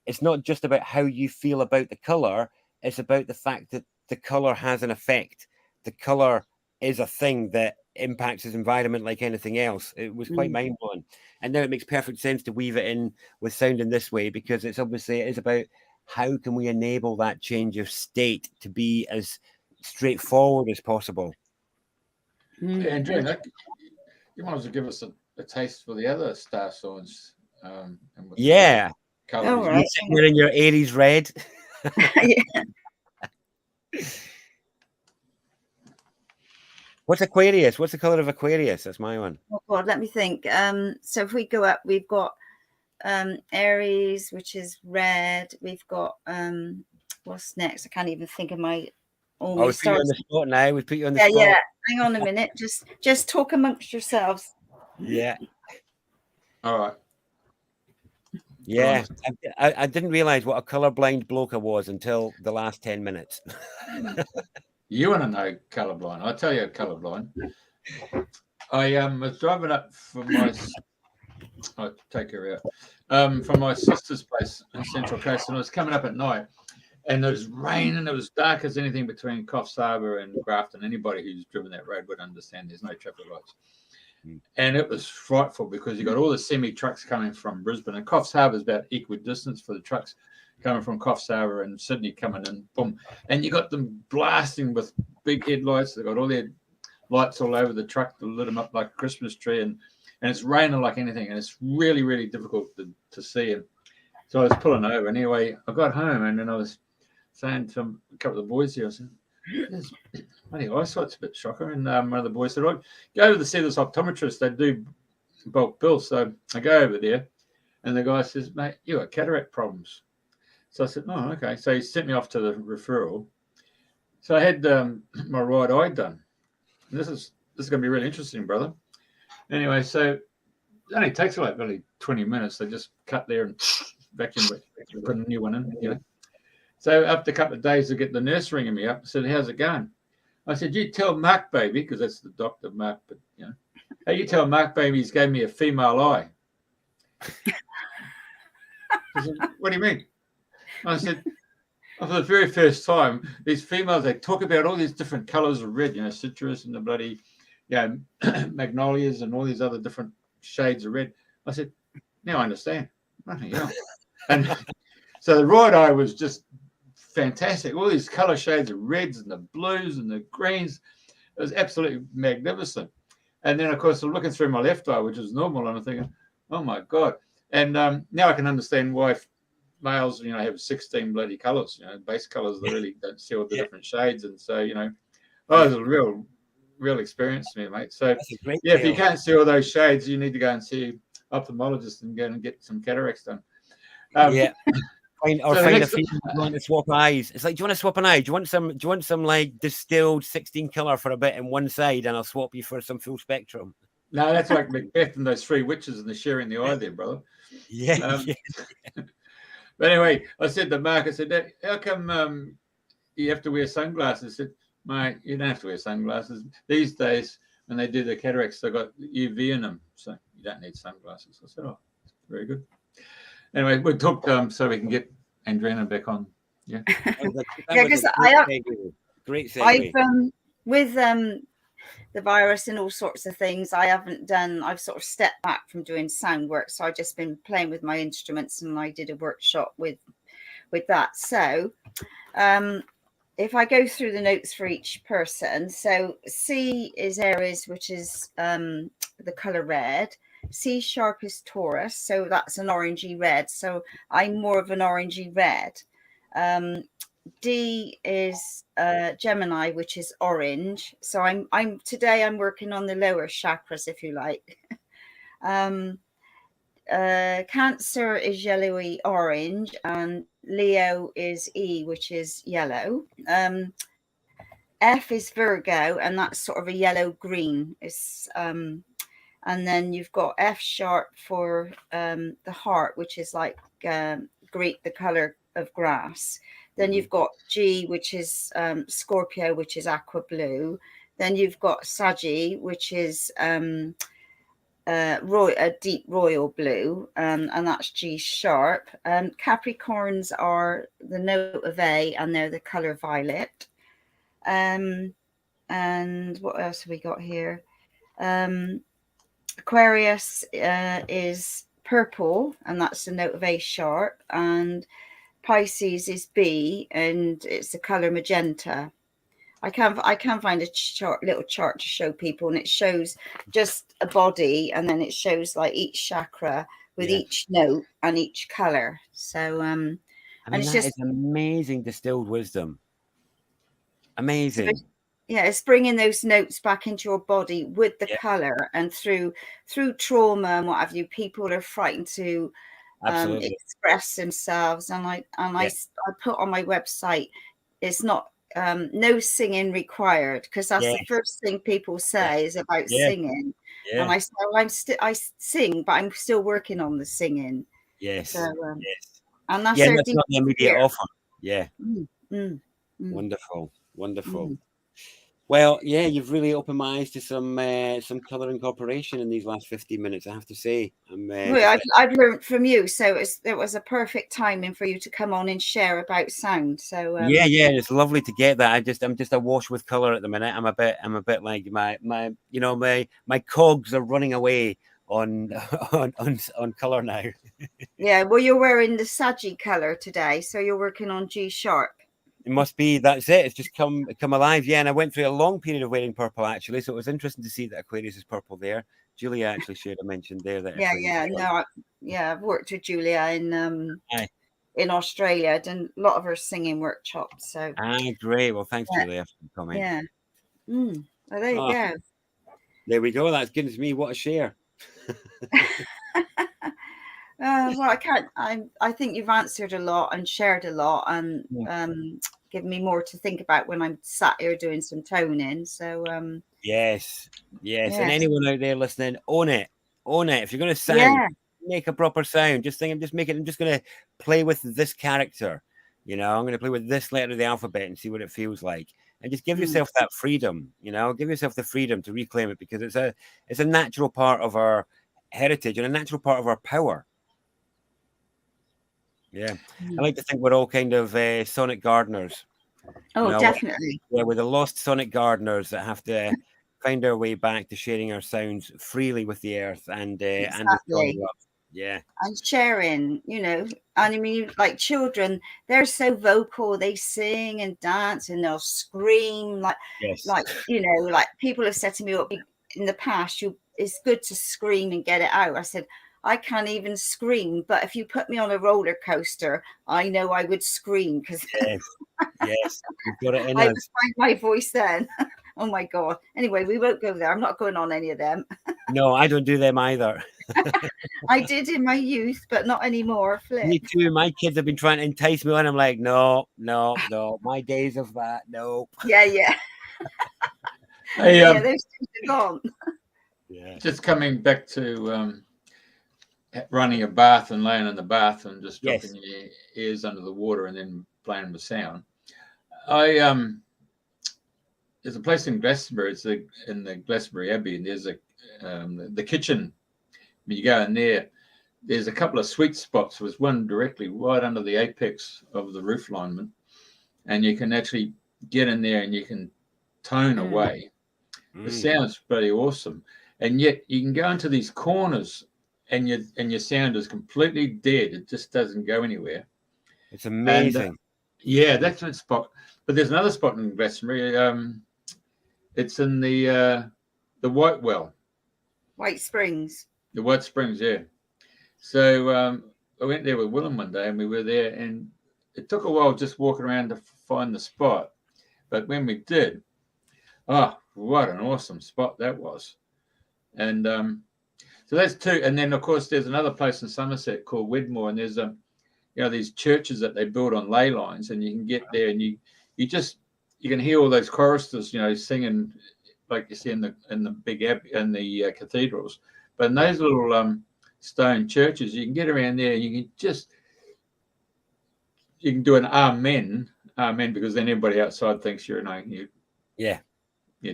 it's not just about how you feel about the color. It's about the fact that the color has an effect. The color is a thing that impacts his environment like anything else. It was quite mind-blowing. And now it makes perfect sense to weave it in with sound in this way, because it's obviously, it is about how can we enable that change of state to be as straightforward as possible. Andrena, you might as well give us a taste for the other star signs. Yeah. Colors. You're sitting there in your Aries red. What's Aquarius? What's the color of Aquarius? That's my one. Oh God, let me think. So if we go up, we've got Aries, which is red. We've got what's next? I can't even think of my all my stars. Put you on the spot now. We put you on the spot. Yeah. Hang on a minute. Just talk amongst yourselves. Yeah. All right. Yeah, I didn't realize what a colorblind bloke I was until the last 10 minutes. You want to know colorblind? I'll tell you colorblind. I was driving up from my I'll take her out from my sister's place in Central Coast, and I was coming up at night, and there was rain, and it was dark as anything between Coffs Harbour and Grafton. Anybody who's driven that road would understand there's no traffic lights. And it was frightful because you got all the semi trucks coming from Brisbane, and Coffs Harbour is about equidistant for the trucks coming from Coffs Harbour and Sydney coming in, boom. And you got them blasting with big headlights. They got all their lights all over the truck to lit them up like a Christmas tree, and it's raining like anything, and it's really, really difficult to see him. So I was pulling over. And anyway, I got home, and then I was saying to a couple of the boys here, I said, "Bloody eyesight's a bit shocking." And one of the boys said, "Go over to see this optometrist. They do bulk bills." So I go over there, and the guy says, "Mate, you got cataract problems." So I said, "Oh, okay." So he sent me off to the referral. So I had my right eye done. And this is going to be really interesting, brother. Anyway, so it only takes like only 20 minutes. They just cut there and vacuum it, put a new one in, you know. So after a couple of days, I get the nurse ringing me up and said, "How's it going?" I said, "You tell Mark, baby," because that's the doctor, Mark, but, you know, "Hey, you tell Mark, baby, he's gave me a female eye." I said, "What do you mean?" I said, "For the very first time, these females, they talk about all these different colors of red, you know, citrus and the bloody, magnolias and all these other different shades of red." I said, "Now I understand." And so the right eye was just fantastic. All these color shades of reds and the blues and the greens. It was absolutely magnificent. And then, of course, I'm looking through my left eye, which is normal, and I'm thinking, oh my God. And now I can understand why males, you know, have 16 bloody colors, you know, base colors. They really don't see all the different shades. And so, you know, it was a real experience to me, mate. So, yeah, if you can't see all those shades, you need to go and see ophthalmologist and go and get some cataracts done. Find a female want to swap eyes. It's like, do you want to swap an eye? Do you want some like distilled 16 color for a bit in one side, and I'll swap you for some full spectrum? No, that's like Macbeth and those three witches and the sharing the eye there, brother. Yeah. But anyway, I said to Mark, I said, "How come you have to wear sunglasses?" I said, "Mate, you don't have to wear sunglasses. These days, when they do the cataracts, they've got UV in them, so you don't need sunglasses." I said, "Oh, very good." Anyway, we talked so we can get Andrena back on. Yeah. Because great segue. With the virus and all sorts of things, I've sort of stepped back from doing sound work. So I've just been playing with my instruments, and I did a workshop with that. So if I go through the notes for each person, so C is Aries, which is the color red. C sharp is Taurus, so that's an orangey red. So I'm more of an orangey red. D is Gemini, which is orange. So I'm today I'm working on the lower chakras, if you like. Cancer is yellowy orange, and Leo is E, which is yellow. F is Virgo, and that's sort of a yellow green. It's and then you've got F sharp for the heart, which is like the color of grass. Then you've got G, which is Scorpio, which is aqua blue. Then you've got Saggy, which is a deep royal blue, and that's G sharp. Capricorns are the note of A, and they're the color violet. And what else have we got here? Aquarius is purple, and that's the note of A sharp. And Pisces is B, and it's the color magenta. I can find a little chart to show people, and it shows just a body, and then it shows like each chakra with each note and each color. So I mean, and it's just amazing distilled wisdom. Amazing. So it's bringing those notes back into your body with the color, and through trauma and what have you, people are frightened to express themselves. And I put on my website, it's not no singing required, because that's the first thing people say is about singing. And I say, well, I sing, but I'm still working on the singing. So, and that's not the immediate offer. Wonderful. Well, you've really opened my eyes to some color incorporation in these last 15 minutes, I have to say. I've learned from you, so it was a perfect timing for you to come on and share about sound. So it's lovely to get that. I'm just awash with color at the minute. I'm a bit like my cogs are running away on color now. Well, you're wearing the Saggy color today, so you're working on G sharp. It must be, that's it. It's just come alive. Yeah, and I went through a long period of wearing purple, actually. So it was interesting to see that Aquarius is purple there. Julia actually shared a mention there that yeah. No, I've worked with Julia in Australia, done a lot of her singing workshops. So great. Well, thanks, Julia, for the comment. Yeah. Well, there you go. There we go. That's goodness me. What a share. Well, I think you've answered a lot and shared a lot and given me more to think about when I'm sat here doing some toning. So yes. And anyone out there listening, own it. If you're going to sound, make a proper sound. Just think, I'm just going to play with this character. You know, I'm going to play with this letter of the alphabet and see what it feels like. And just give yourself that freedom. You know, give yourself the freedom to reclaim it, because it's a natural part of our heritage and a natural part of our power. Yeah, I like to think we're all kind of sonic gardeners. Oh, definitely. We're the lost sonic gardeners that have to find our way back to sharing our sounds freely with the earth and with love. Yeah, and sharing, you know. And I mean, like children, they're so vocal. They sing and dance and they'll scream like you know, like people have said to me in the past, it's good to scream and get it out. I said, I can't even scream, but if you put me on a roller coaster, I know I would scream because yes, you've got it in I us. would find my voice then. Oh my God. Anyway, we won't go there. I'm not going on any of them. No, I don't do them either. I did in my youth, but not anymore. Flip. Me too. My kids have been trying to entice me on. I'm like, no. My days of that, no. Yeah. Hey, those days are gone. Yeah. Just coming back to running a bath and laying in the bath and just dropping your ears under the water and then playing with sound. There's a place in Glastonbury. It's in the Glastonbury Abbey, and there's the kitchen. When you go in there, there's a couple of sweet spots. There's one directly right under the apex of the roof linement, and you can actually get in there and you can tone away. The sound's pretty awesome, and yet you can go into these corners, and your sound is completely dead. It just doesn't go anywhere. It's amazing. And, that's a spot. But there's another spot in Glastonbury. It's in the White Well. White Springs. The White Springs, yeah. So I went there with Willem one day, and we were there, and it took a while just walking around to find the spot. But when we did, what an awesome spot that was. And so that's two. And then, of course, there's another place in Somerset called Wedmore, and there's these churches that they build on ley lines, and you can get there and you can hear all those choristers, singing like you see in the big abbey and the cathedrals. But in those little stone churches, you can get around there and you can do an amen, because then everybody outside thinks you're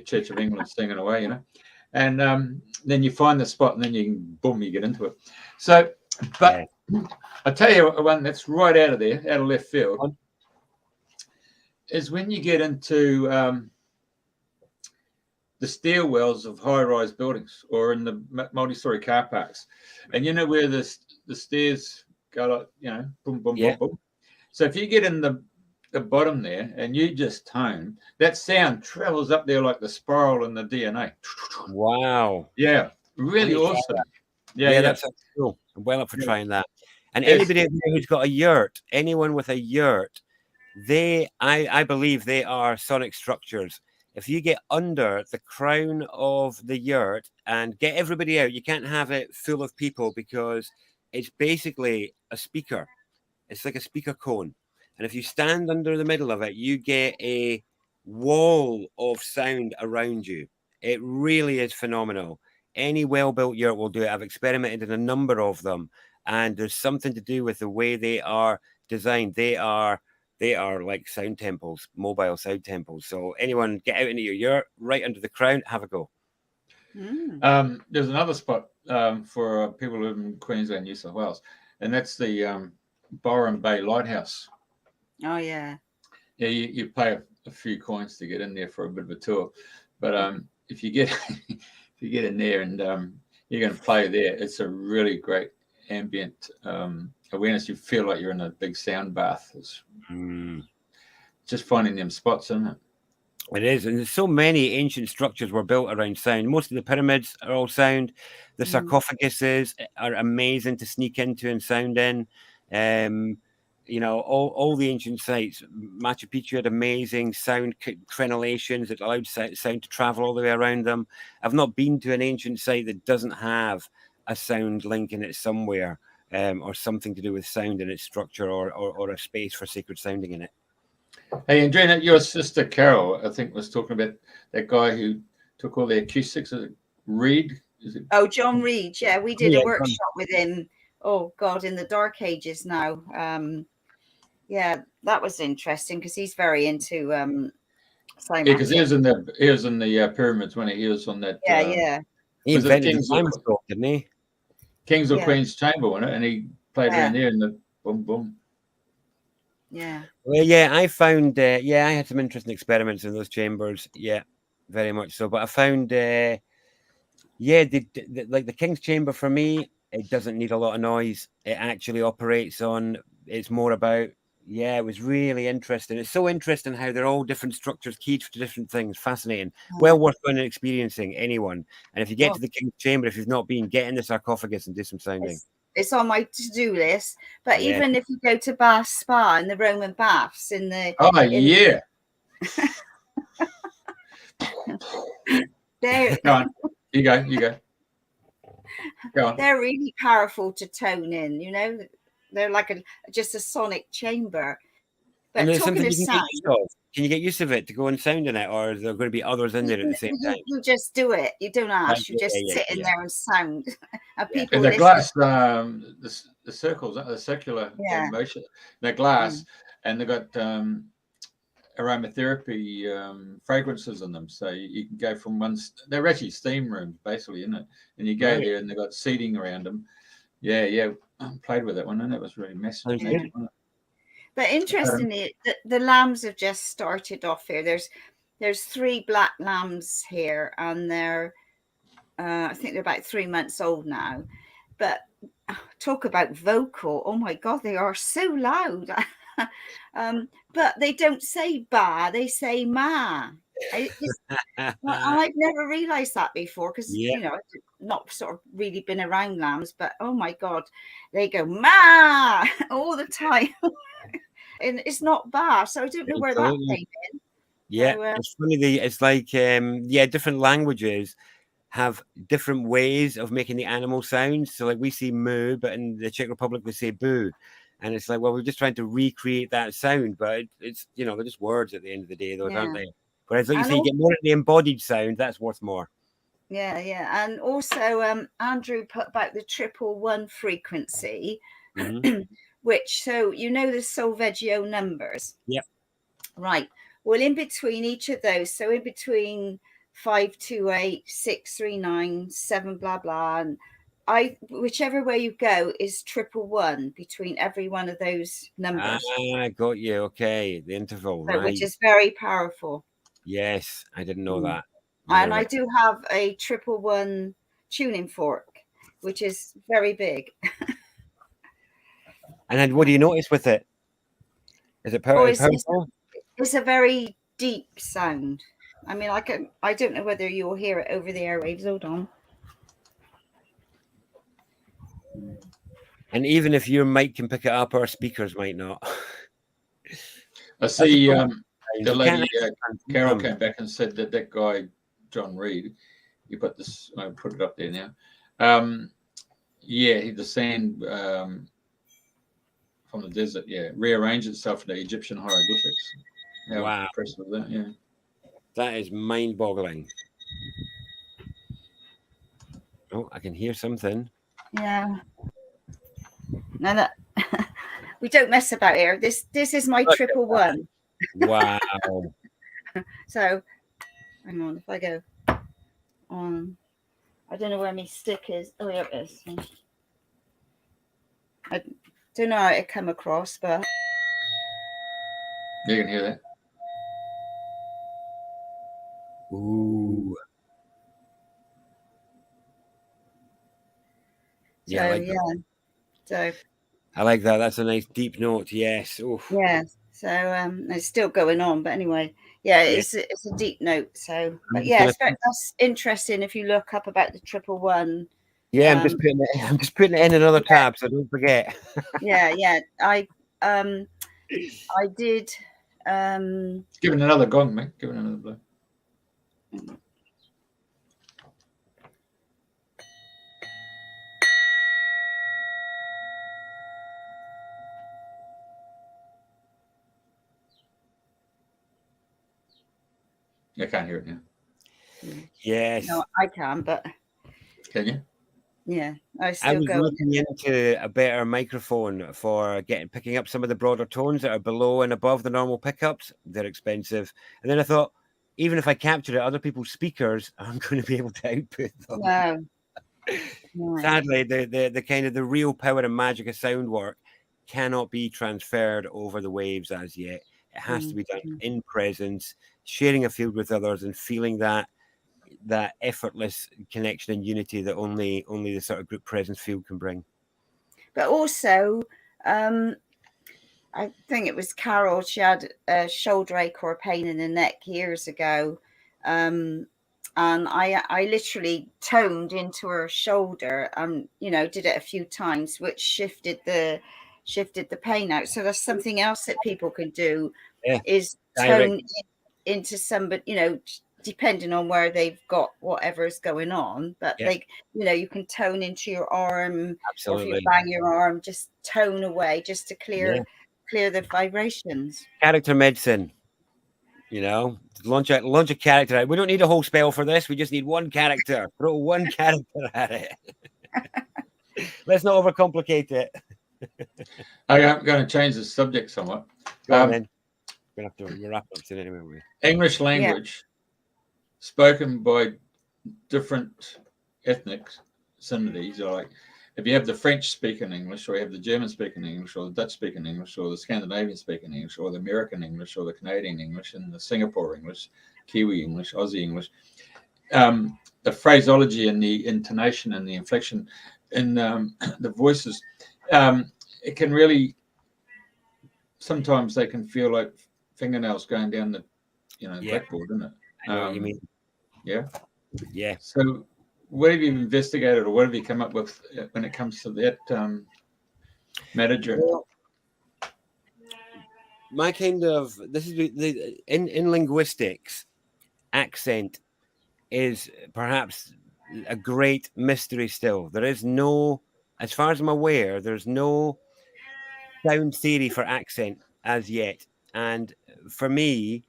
Church of England singing away, and then you find the spot and then you get into it. So, but I tell you one that's right out of left field, is when you get into the stairwells of high-rise buildings or in the multi-story car parks, and you know where the stairs go, like boom, boom, boom, boom. So if you get in the bottom there and you just tone, that sound travels up there like the spiral in the DNA. Wow. Yeah, really awesome. Yeah, that's cool. I'm well up for trying that. And anybody out there who's got a yurt, anyone with a yurt, I believe they are sonic structures. If you get under the crown of the yurt and get everybody out, you can't have it full of people because it's basically a speaker. It's like a speaker cone. And if you stand under the middle of it, you get a wall of sound around you. It really is phenomenal. Any well-built yurt will do it. I've experimented in a number of them, and there's something to do with the way they are designed. They are like sound temples, mobile sound temples. So anyone get out into your yurt, right under the crown, have a go. There's another spot for people who live in Queensland, New South Wales, and that's the Byron Bay Lighthouse. Oh yeah. Yeah, you pay a few coins to get in there for a bit of a tour, but if you get in there and you're going to play there, it's a really great ambient awareness. You feel like you're in a big sound bath. It's just finding them spots, isn't it? It is, and there's so many ancient structures were built around sound. Most of the pyramids are all sound. The sarcophaguses are amazing to sneak into and sound in. You know, all the ancient sites. Machu Picchu had amazing sound crenellations that allowed sound to travel all the way around them. I've not been to an ancient site that doesn't have a sound link in it somewhere, or something to do with sound in its structure, or a space for sacred sounding in it. Hey, Andrena, your sister Carol, I think, was talking about that guy who took all the acoustics. Reed? Is it? Oh, John Reed. Yeah, we did a workshop with him. Oh God, in the dark ages now. Yeah, that was interesting because he's very into yeah, because he was in the pyramids when he was on that. Yeah. He invented the time stroke, didn't he? King's or Queen's chamber, wasn't it? And he played around there and the boom boom. Yeah. Well, yeah, I found, I had some interesting experiments in those chambers. Yeah, very much so. But I found, like the King's Chamber for me, it doesn't need a lot of noise. It actually operates on, it's more about, it was really interesting. It's so interesting how they're all different structures, keyed to different things. Fascinating. Well worth going and experiencing, anyone. And if you get to the King's Chamber, if you've not been, get in the sarcophagus and do some sounding. It's on my to-do list. But even if you go to Bath Spa in the Roman baths in the Go on. You go. Go on. They're really powerful to tone in, you know. They're like just a sonic chamber. But and there's talking something of you can sound, get used of. Can you get used of it to go and sound in it, or is there going to be others in there at the same time? You just do it. You don't ask. You just sit in there and sound. And people in the glass, the circles, the circular motion, the glass, and they've got aromatherapy fragrances in them. So you can go from one. They're actually steam rooms, basically, isn't it? And you go there, and they've got seating around them. Yeah. I played with that one, and it was really messy. But interestingly, the lambs have just started off here. There's 3 black lambs here, and they're I think they're about 3 months old now. But talk about vocal. Oh my God, they are so loud. But they don't say ba, they say ma. I've never realized that before because you know, I've not sort of really been around lambs, but oh my God, they go ma all the time. And it's not ba, so I don't know where that came in. Yeah, so, it's funny. It's like different languages have different ways of making the animal sounds. So like we see moo, but in the Czech Republic they say boo. And it's like, well, we're just trying to recreate that sound, but it's, you know, they're just words at the end of the day, though, aren't they? Whereas, like you say, you get more of the embodied sound, that's worth more. Yeah. And also, Andrew put about the 111 frequency, which, so, you know, the Solfeggio numbers. Yep. Right. Well, in between each of those, so in between 528, 639, 7, blah, blah, and whichever way you go is 111 between every one of those numbers. I got you. Okay, the interval, so, right? Which is very powerful. Yes, I didn't know that. And I do have a 111 tuning fork, which is very big. And then, what do you notice with it? Is it powerful? It's a very deep sound. I mean, I don't know whether you'll hear it over the airwaves. Hold on. And even if your mic can pick it up, our speakers might not. I see the lady Carol came back and said that guy John Reed, you put this, I put it up there now. The sand from the desert, rearranged itself into Egyptian hieroglyphics. How wow, impressive is that? That is mind-boggling. Oh, I can hear something. Yeah. No, that we don't mess about here. This is my 111. Wow. So, hang on. If I go on, I don't know where my stick is. Oh, here it is. I don't know how it come across, but you can hear that. Ooh. So, I like that. So I like that. That's a nice deep note. Yes. Oof. Yes. So it's still going on, but anyway, yeah, it's a deep note. So, but yeah, that's interesting. If you look up about the 111. Yeah, I'm just putting it in another tab, so don't forget. Yeah. I did. Give it another gong, mate. Give it another blow. I can't hear it now. Yes. No, I can, but can you? Yeah, I was looking into a better microphone for picking up some of the broader tones that are below and above the normal pickups. They're expensive, and then I thought, even if I capture it, other people's speakers aren't going to be able to output them. No. Sadly, the kind of the real power and magic of sound work cannot be transferred over the waves as yet. It has to be done in presence, sharing a field with others, and feeling that effortless connection and unity that only the sort of group presence field can bring. But also, I think it was Carol. She had a shoulder ache or a pain in the neck years ago, and I literally toned into her shoulder, and did it a few times, which shifted the pain out. So that's something else that people can do, is tone into somebody, depending on where they've got whatever's going on, but you can tone into your arm. Absolutely. Or if you bang your arm, just tone away, just to clear the vibrations. Character medicine, launch a character. We don't need a whole spell for this. We just need one character. Throw one character at it. Let's not overcomplicate it. I'm going to change the subject somewhat. Go on, then. We're going to have to wrap up soon anyway. English language spoken by different ethnicities, or like if you have the French speaking English, or you have the German speaking English, or the Dutch speaking English, or the Scandinavian speaking English, or the American English, or the Canadian English, and the Singapore English, Kiwi English, Aussie English, the phraseology and the intonation and the inflection in the voices, it can really, sometimes they can feel like fingernails going down the blackboard, isn't it? I know what you mean. Yeah. So what have you investigated, or what have you come up with when it comes to that manager? My kind of, this is in linguistics, accent is perhaps a great mystery still. There is no, as far as I'm aware, there's no sound theory for accent as yet. And for me,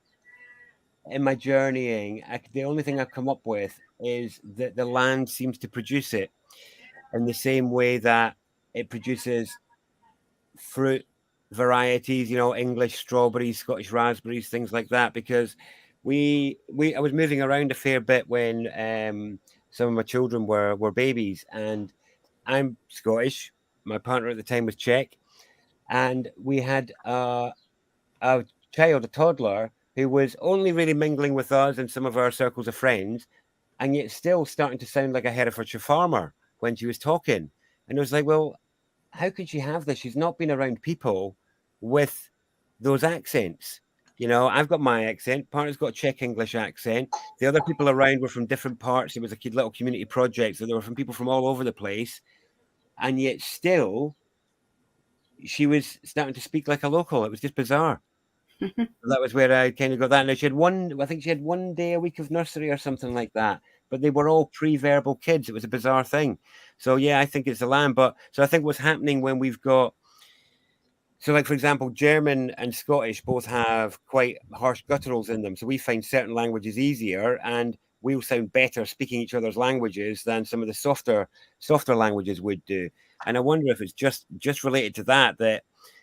in my journeying, the only thing I've come up with is that the land seems to produce it in the same way that it produces fruit varieties, English strawberries, Scottish raspberries, things like that. Because I was moving around a fair bit when some of my children were babies, and I'm Scottish. My partner at the time was Czech, and we had a child, a toddler, who was only really mingling with us and some of our circles of friends, and yet still starting to sound like a Herefordshire farmer when she was talking. And it was like, well, how could she have this? She's not been around people with those accents. I've got my accent. Partner's got a Czech English accent. The other people around were from different parts. It was a little community project, so there were from people from all over the place. And yet still, she was starting to speak like a local. It was just bizarre. That was where I kind of got that. Now, I think she had 1 day a week of nursery or something like that. But they were all pre-verbal kids. It was a bizarre thing. So, yeah, I think it's a lamb. So I think what's happening when we've got, so like, for example, German and Scottish both have quite harsh gutturals in them. So we find certain languages easier, and we'll sound better speaking each other's languages than some of the softer languages would do. And I wonder if it's just related to that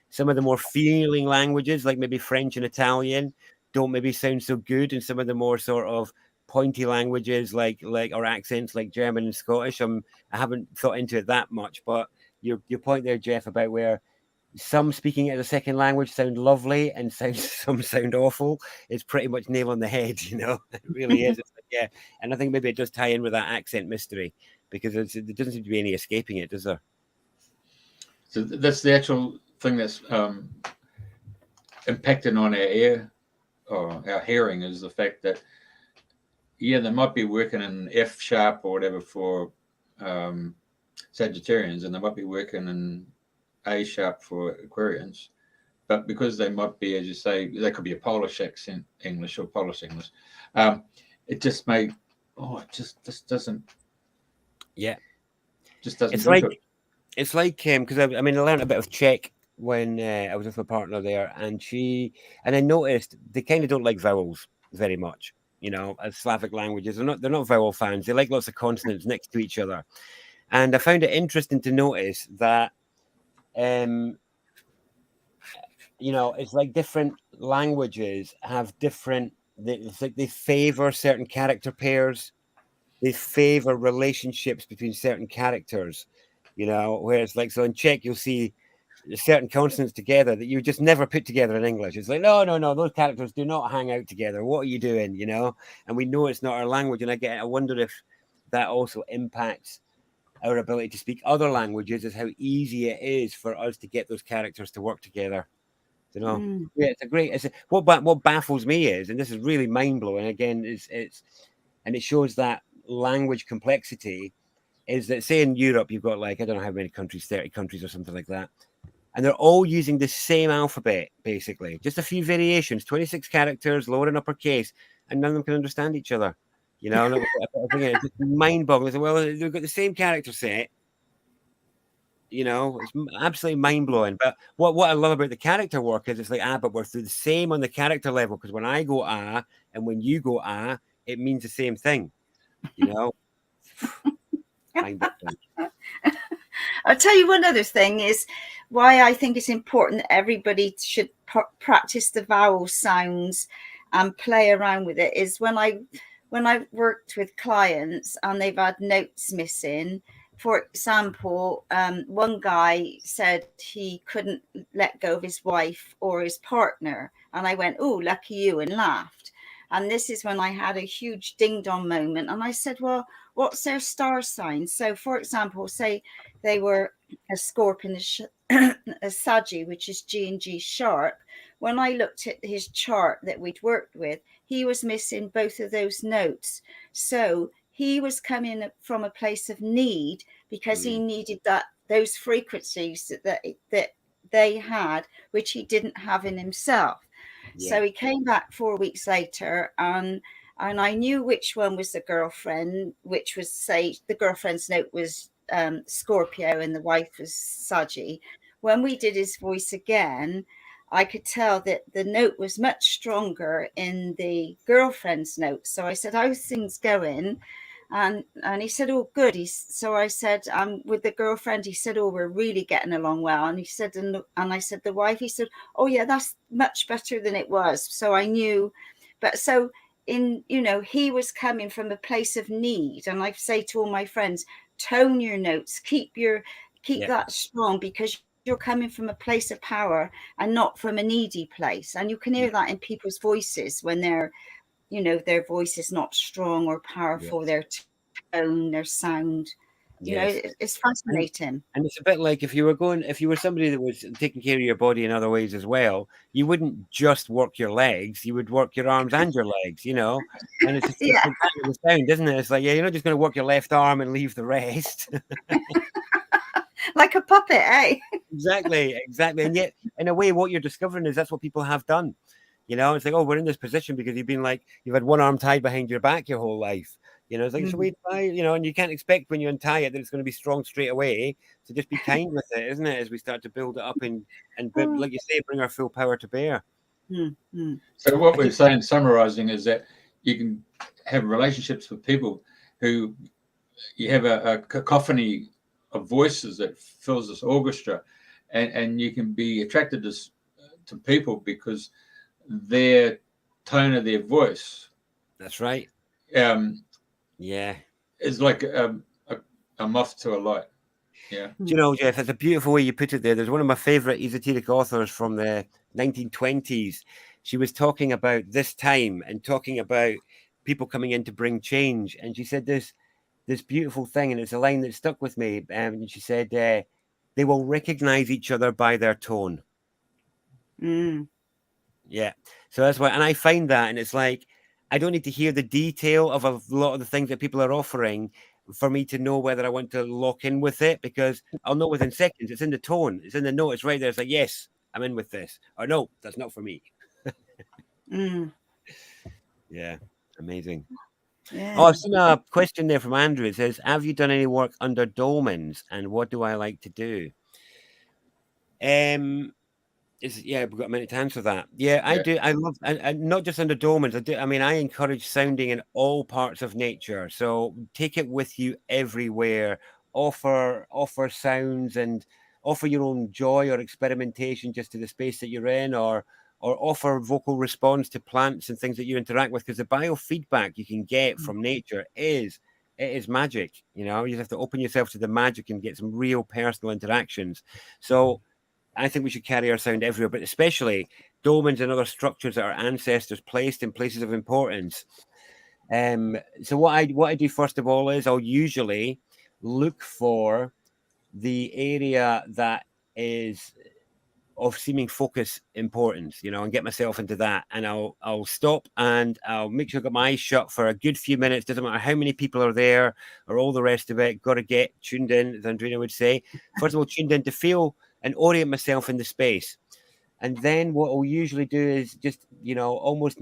some of the more feeling languages, like maybe French and Italian, don't maybe sound so good, and some of the more sort of pointy languages like or accents like German and Scottish. I haven't thought into it that much, but your point there, Jeff, about where some speaking as a second language sound lovely and some sound awful, is pretty much nail on the head. It really is. Yeah, and I think maybe it does tie in with that accent mystery, because there doesn't seem to be any escaping it, does there? So that's the actual thing that's impacting on our ear or our hearing is the fact that, yeah, they might be working in F sharp or whatever for Sagittarians, and they might be working in A sharp for Aquarians. But because they might be, as you say, they could be a Polish accent English or Polish English, it just may, it just doesn't. Yeah. Just doesn't. It's like because I learned a bit of Czech when I was with my partner there, and I noticed they kind of don't like vowels very much. As Slavic languages, they're not vowel fans. They like lots of consonants next to each other. And I found it interesting to notice that, it's like different languages have different. It's like they favor certain character pairs. They favor relationships between certain characters. Whereas like so in Czech you'll see certain consonants together that you just never put together in English. It's like, no, those characters do not hang out together. What are you doing? And we know it's not our language. And I wonder if that also impacts our ability to speak other languages, is how easy it is for us to get those characters to work together. Yeah, what baffles me is, and this is really mind blowing. Again, and it shows that language complexity is that, say in Europe, you've got like, I don't know how many countries, 30 countries or something like that. And they're all using the same alphabet, basically. Just a few variations, 26 characters, lower and uppercase, and none of them can understand each other. It's just mind-boggling. Well, they've got the same character set. It's absolutely mind-blowing. But what I love about the character work is it's like, but we're through the same on the character level, because when I go and when you go it means the same thing. I'll tell you one other thing is why I think it's important that everybody should practice the vowel sounds and play around with it is when I worked with clients and they've had notes missing. For example, one guy said he couldn't let go of his wife or his partner. And I went, oh, lucky you, and laughed. And this is when I had a huge ding dong moment. And I said, well, what's their star sign? So, for example, say they were a Scorpion, a Saggy, which is G and G sharp. When I looked at his chart that we'd worked with, he was missing both of those notes. So he was coming from a place of need because he needed those frequencies that they had, which he didn't have in himself. Yeah. So he came back 4 weeks later, and I knew which one was the girlfriend, which was, say, the girlfriend's note was Scorpio and the wife was Saggy. When we did his voice again, I could tell that the note was much stronger in the girlfriend's note. So I said, how's things going? And he said, oh, good. So I said, with the girlfriend, he said, oh, we're really getting along well. And he said, and I said, the wife, he said, oh, yeah, that's much better than it was. So I knew. But so he was coming from a place of need. And I say to all my friends, tone your notes, keep that strong, because you're coming from a place of power and not from a needy place. And you can hear that in people's voices when they're, their voice is not strong or powerful, their tone, their sound, it's fascinating. And it's a bit like if you were somebody that was taking care of your body in other ways as well, you wouldn't just work your legs, you would work your arms and your legs, and it's just the sound, isn't it? It's like, you're not just going to work your left arm and leave the rest. Like a puppet, eh? Exactly. And yet, in a way, what you're discovering is that's what people have done. It's like, oh, we're in this position because you've had one arm tied behind your back your whole life. It's like, so we tie, and you can't expect when you untie it that it's going to be strong straight away. So just be kind with it, isn't it? As we start to build it up and like you say, bring our full power to bear. So what we're saying, summarizing, is that you can have relationships with people who you have a cacophony of voices that fills this orchestra, and you can be attracted to people because their tone of their voice. That's right. Is like a moth to a light. Yeah. Do you know, Jeff, it's a beautiful way you put it there. There's one of my favorite esoteric authors from the 1920s. She was talking about this time and talking about people coming in to bring change. And she said this beautiful thing, and it's a line that stuck with me. And she said, they will recognize each other by their tone. Yeah. So that's why, and I find that, and it's like, I don't need to hear the detail of a lot of the things that people are offering for me to know whether I want to lock in with it, because I'll know within seconds. It's in the tone, it's in the note, it's right there. It's like, yes, I'm in with this, or no, that's not for me. Yeah, amazing. Yeah. Oh, I've seen a question there from Andrew. It says, have you done any work under dolmens, and what do I like to do? Yeah, we've got a minute to answer that. Yeah, I do. I love, and not just under dolmens. I do. I mean, I encourage sounding in all parts of nature. So take it with you everywhere. Offer sounds, and offer your own joy or experimentation just to the space that you're in, or offer vocal response to plants and things that you interact with. Because the biofeedback you can get from nature is, it is magic. You know, you have to open yourself to the magic and get some real personal interactions. So I think we should carry our sound everywhere, but especially dolmens and other structures that our ancestors placed in places of importance. So what I do first of all is I'll usually look for the area that is of seeming focus importance, you know, and get myself into that. And I'll stop and I'll make sure I've got my eyes shut for a good few minutes. Doesn't matter how many people are there or all the rest of it. Got to get tuned in, as Andrena would say. First of all, tuned in to feel and orient myself in the space. And then what I'll usually do is just, you know, almost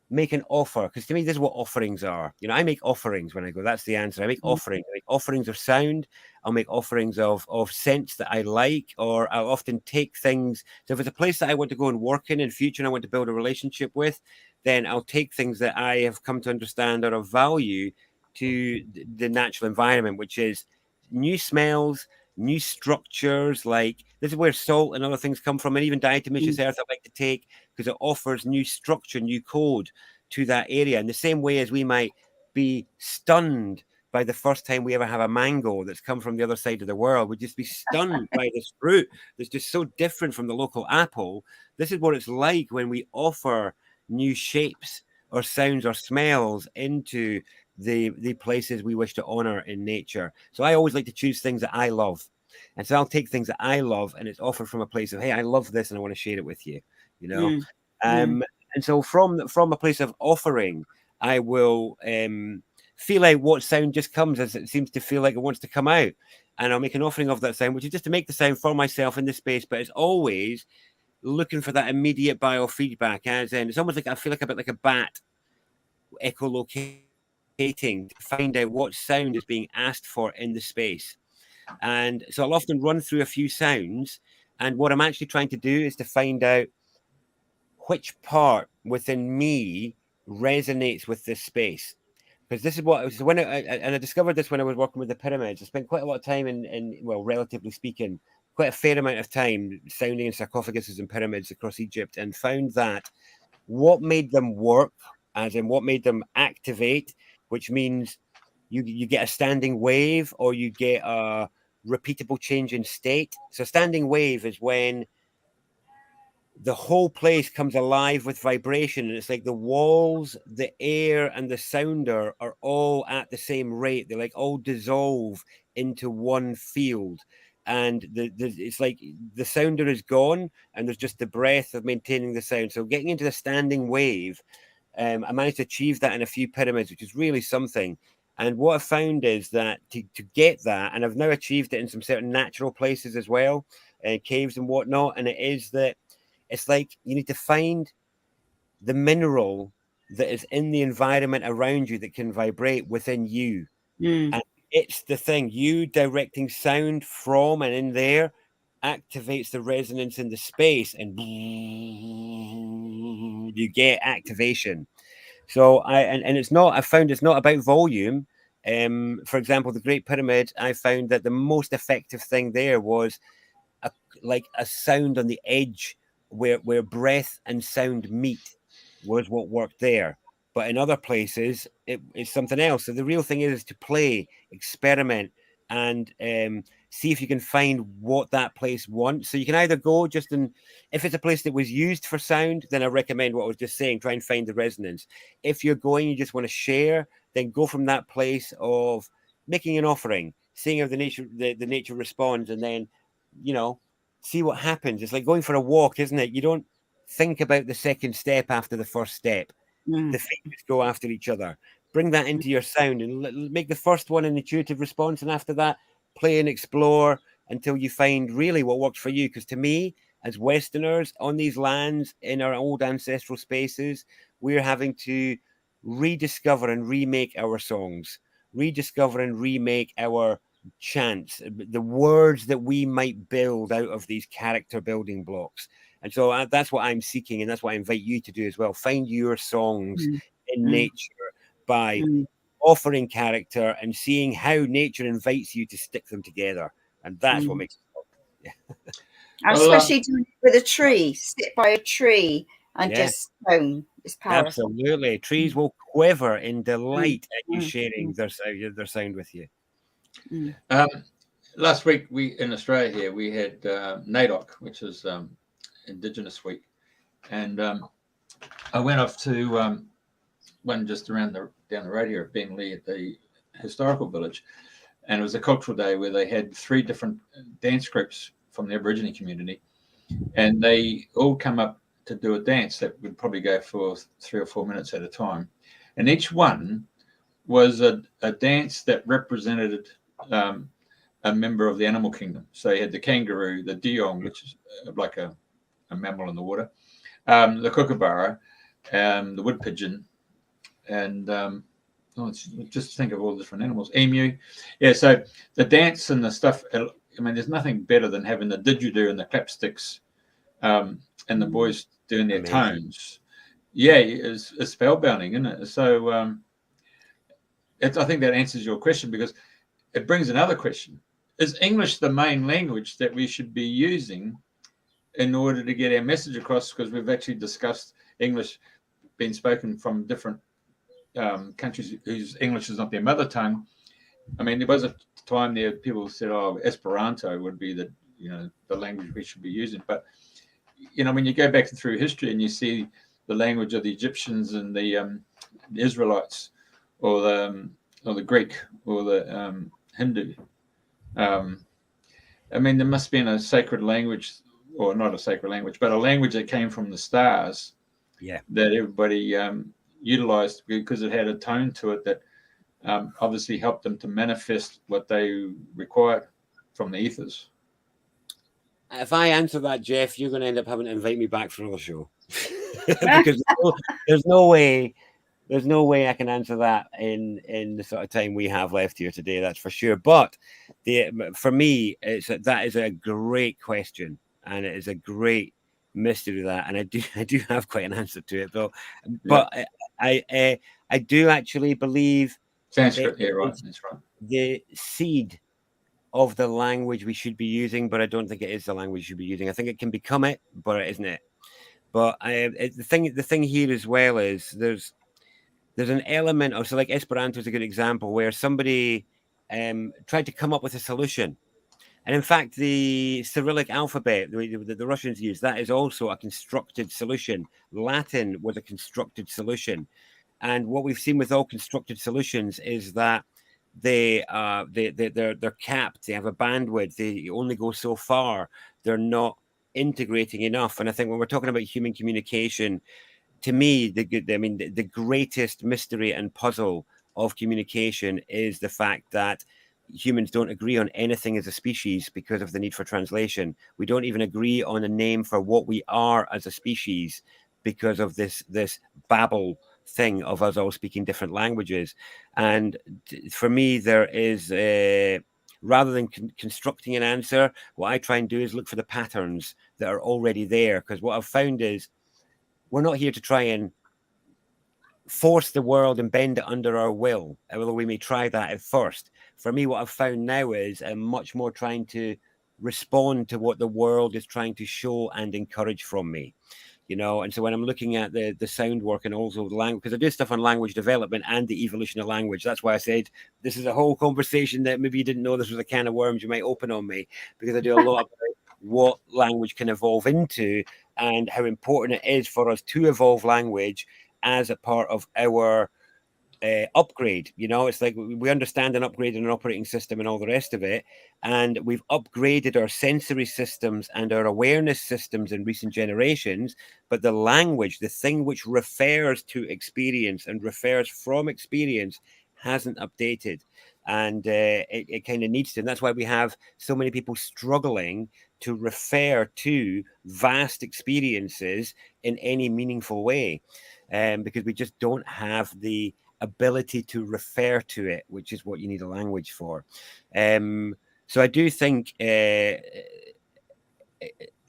make an offer, because to me this is what offerings are. You know, I make offerings when I go. That's the answer. I make offerings. I make offerings of sound. I'll make offerings of scents that I like, or I'll often take things. So if it's a place that I want to go and work in future and I want to build a relationship with, then I'll take things that I have come to understand are of value to the natural environment, which is new smells, new structures. Like, this is where salt and other things come from, and even diatomaceous earth I like to take, because it offers new structure, new code to that area. In the same way as we might be stunned by the first time we ever have a mango that's come from the other side of the world, we'd just be stunned by this fruit that's just so different from the local apple. This is what it's like when we offer new shapes or sounds or smells into the places we wish to honor in nature. So I always like to choose things that I love. And so I'll take things that I love, and it's offered from a place of, hey, I love this and I want to share it with you, you know. And so from a place of offering, I will feel out what sound just comes as it seems to feel like it wants to come out, and I'll make an offering of that sound, which is just to make the sound for myself in the space. But it's always looking for that immediate biofeedback, as in, it's almost like I feel like a bit like a bat echolocating to find out what sound is being asked for in the space. And so I'll often run through a few sounds, and what I'm actually trying to do is to find out which part within me resonates with this space. Because this is what, so when I discovered this when I was working with the pyramids. I spent quite a lot of time in well, relatively speaking, quite a fair amount of time sounding in sarcophaguses and pyramids across Egypt, and found that what made them work, as in what made them activate, which means you get a standing wave or you get a repeatable change in state. So standing wave is when the whole place comes alive with vibration, and it's like the walls, the air, and the sounder are all at the same rate. They like all dissolve into one field, and it's like the sounder is gone and there's just the breath of maintaining the sound. So getting into the standing wave, I managed to achieve that in a few pyramids, which is really something. And what I found is that to get that, and I've now achieved it in some certain natural places as well, caves and whatnot, and it is that it's like you need to find the mineral that is in the environment around you that can vibrate within you. And it's the thing, you directing sound from and in there activates the resonance in the space, and you get activation. So and it's not, I found it's not about volume. For example, the Great Pyramid, I found that the most effective thing there was like a sound on the edge where breath and sound meet was what worked there. But in other places, it's something else. So the real thing is to play, experiment, and see if you can find what that place wants. So you can either go just in, if it's a place that was used for sound, then I recommend what I was just saying, try and find the resonance. If you're going, you just want to share, then go from that place of making an offering, seeing how the nature responds, and then, you know, see what happens. It's like going for a walk, isn't it? You don't think about the second step after the first step. Mm. The fingers go after each other. Bring that into your sound and make the first one an intuitive response, and after that, play and explore until you find really what works for you. Because to me, as Westerners on these lands in our old ancestral spaces, we're having to rediscover and remake our songs, rediscover and remake our chants, the words that we might build out of these character building blocks. And so that's what I'm seeking, and that's what I invite you to do as well. Find your songs in nature by offering character and seeing how nature invites you to stick them together. And that's what makes it work. Yeah. Especially doing it with a tree, sit by a tree and just tone. It's powerful. Absolutely. Trees will quiver in delight at you sharing their sound with you. Last week, in Australia here, we had NAIDOC, which is Indigenous Week. And I went off to one just down the road here at Bentley at the historical village. And it was a cultural day where they had 3 different dance groups from the Aboriginal community. And they all come up to do a dance that would probably go for 3 or 4 minutes at a time. And each one was a dance that represented a member of the animal kingdom. So you had the kangaroo, the Deojee, which is like a mammal in the water, the kookaburra, the wood pigeon, and just think of all the different animals. Emu. Yeah, so the dance and the stuff, I mean, there's nothing better than having the didgeridoo and the clapsticks and the boys doing their tones. Yeah, it's spellbinding, isn't it? So I think that answers your question, because it brings another question. Is English the main language that we should be using in order to get our message across? Because we've actually discussed English being spoken from different countries whose English is not their mother tongue. I mean, there was a time there people said, "Oh, Esperanto would be the language we should be using." But when you go back through history and you see the language of the Egyptians and the Israelites, or the Greek, or the Hindu. I mean, there must have been a sacred language, or not a sacred language, but a language that came from the stars. Yeah. That everybody utilized because it had a tone to it that obviously helped them to manifest what they required from the ethers. If I answer that, Jeff, you're going to end up having to invite me back for another show. Because there's no way I can answer that in the sort of time we have left here today. That's for sure. But for me, that is a great question, and it is a great mystery that, and I do have quite an answer to it, though. But I do actually believe Sanskrit. Yeah, right. That's right. The seed of the language we should be using, but I don't think it is the language you should be using. I think it can become it, but it isn't it. But the thing here as well is there's an element of, so like Esperanto is a good example where somebody tried to come up with a solution. And in fact, the Cyrillic alphabet that the Russians use, that is also a constructed solution. Latin was a constructed solution. And what we've seen with all constructed solutions is that they're capped. They have a bandwidth. They only go so far. They're not integrating enough. And I think when we're talking about human communication, to me, the greatest mystery and puzzle of communication is the fact that humans don't agree on anything as a species because of the need for translation. We don't even agree on a name for what we are as a species because of this babble thing of us all speaking different languages. And for me, there is rather than constructing an answer, what I try and do is look for the patterns that are already there. Because what I've found is we're not here to try and force the world and bend it under our will, although we may try that at first. For me, what I've found now is I'm much more trying to respond to what the world is trying to show and encourage from me. And so when I'm looking at the sound work and also the language, because I do stuff on language development and the evolution of language. That's why I said this is a whole conversation that maybe you didn't know this was a can of worms you might open on me, because I do a lot about what language can evolve into and how important it is for us to evolve language as a part of our upgrade. You know, it's like we understand an upgrade in an operating system and all the rest of it, and we've upgraded our sensory systems and our awareness systems in recent generations, but the language, the thing which refers to experience and refers from experience, hasn't updated. And it kind of needs to, and that's why we have so many people struggling to refer to vast experiences in any meaningful way, because we just don't have the ability to refer to it, which is what you need a language for. So I do think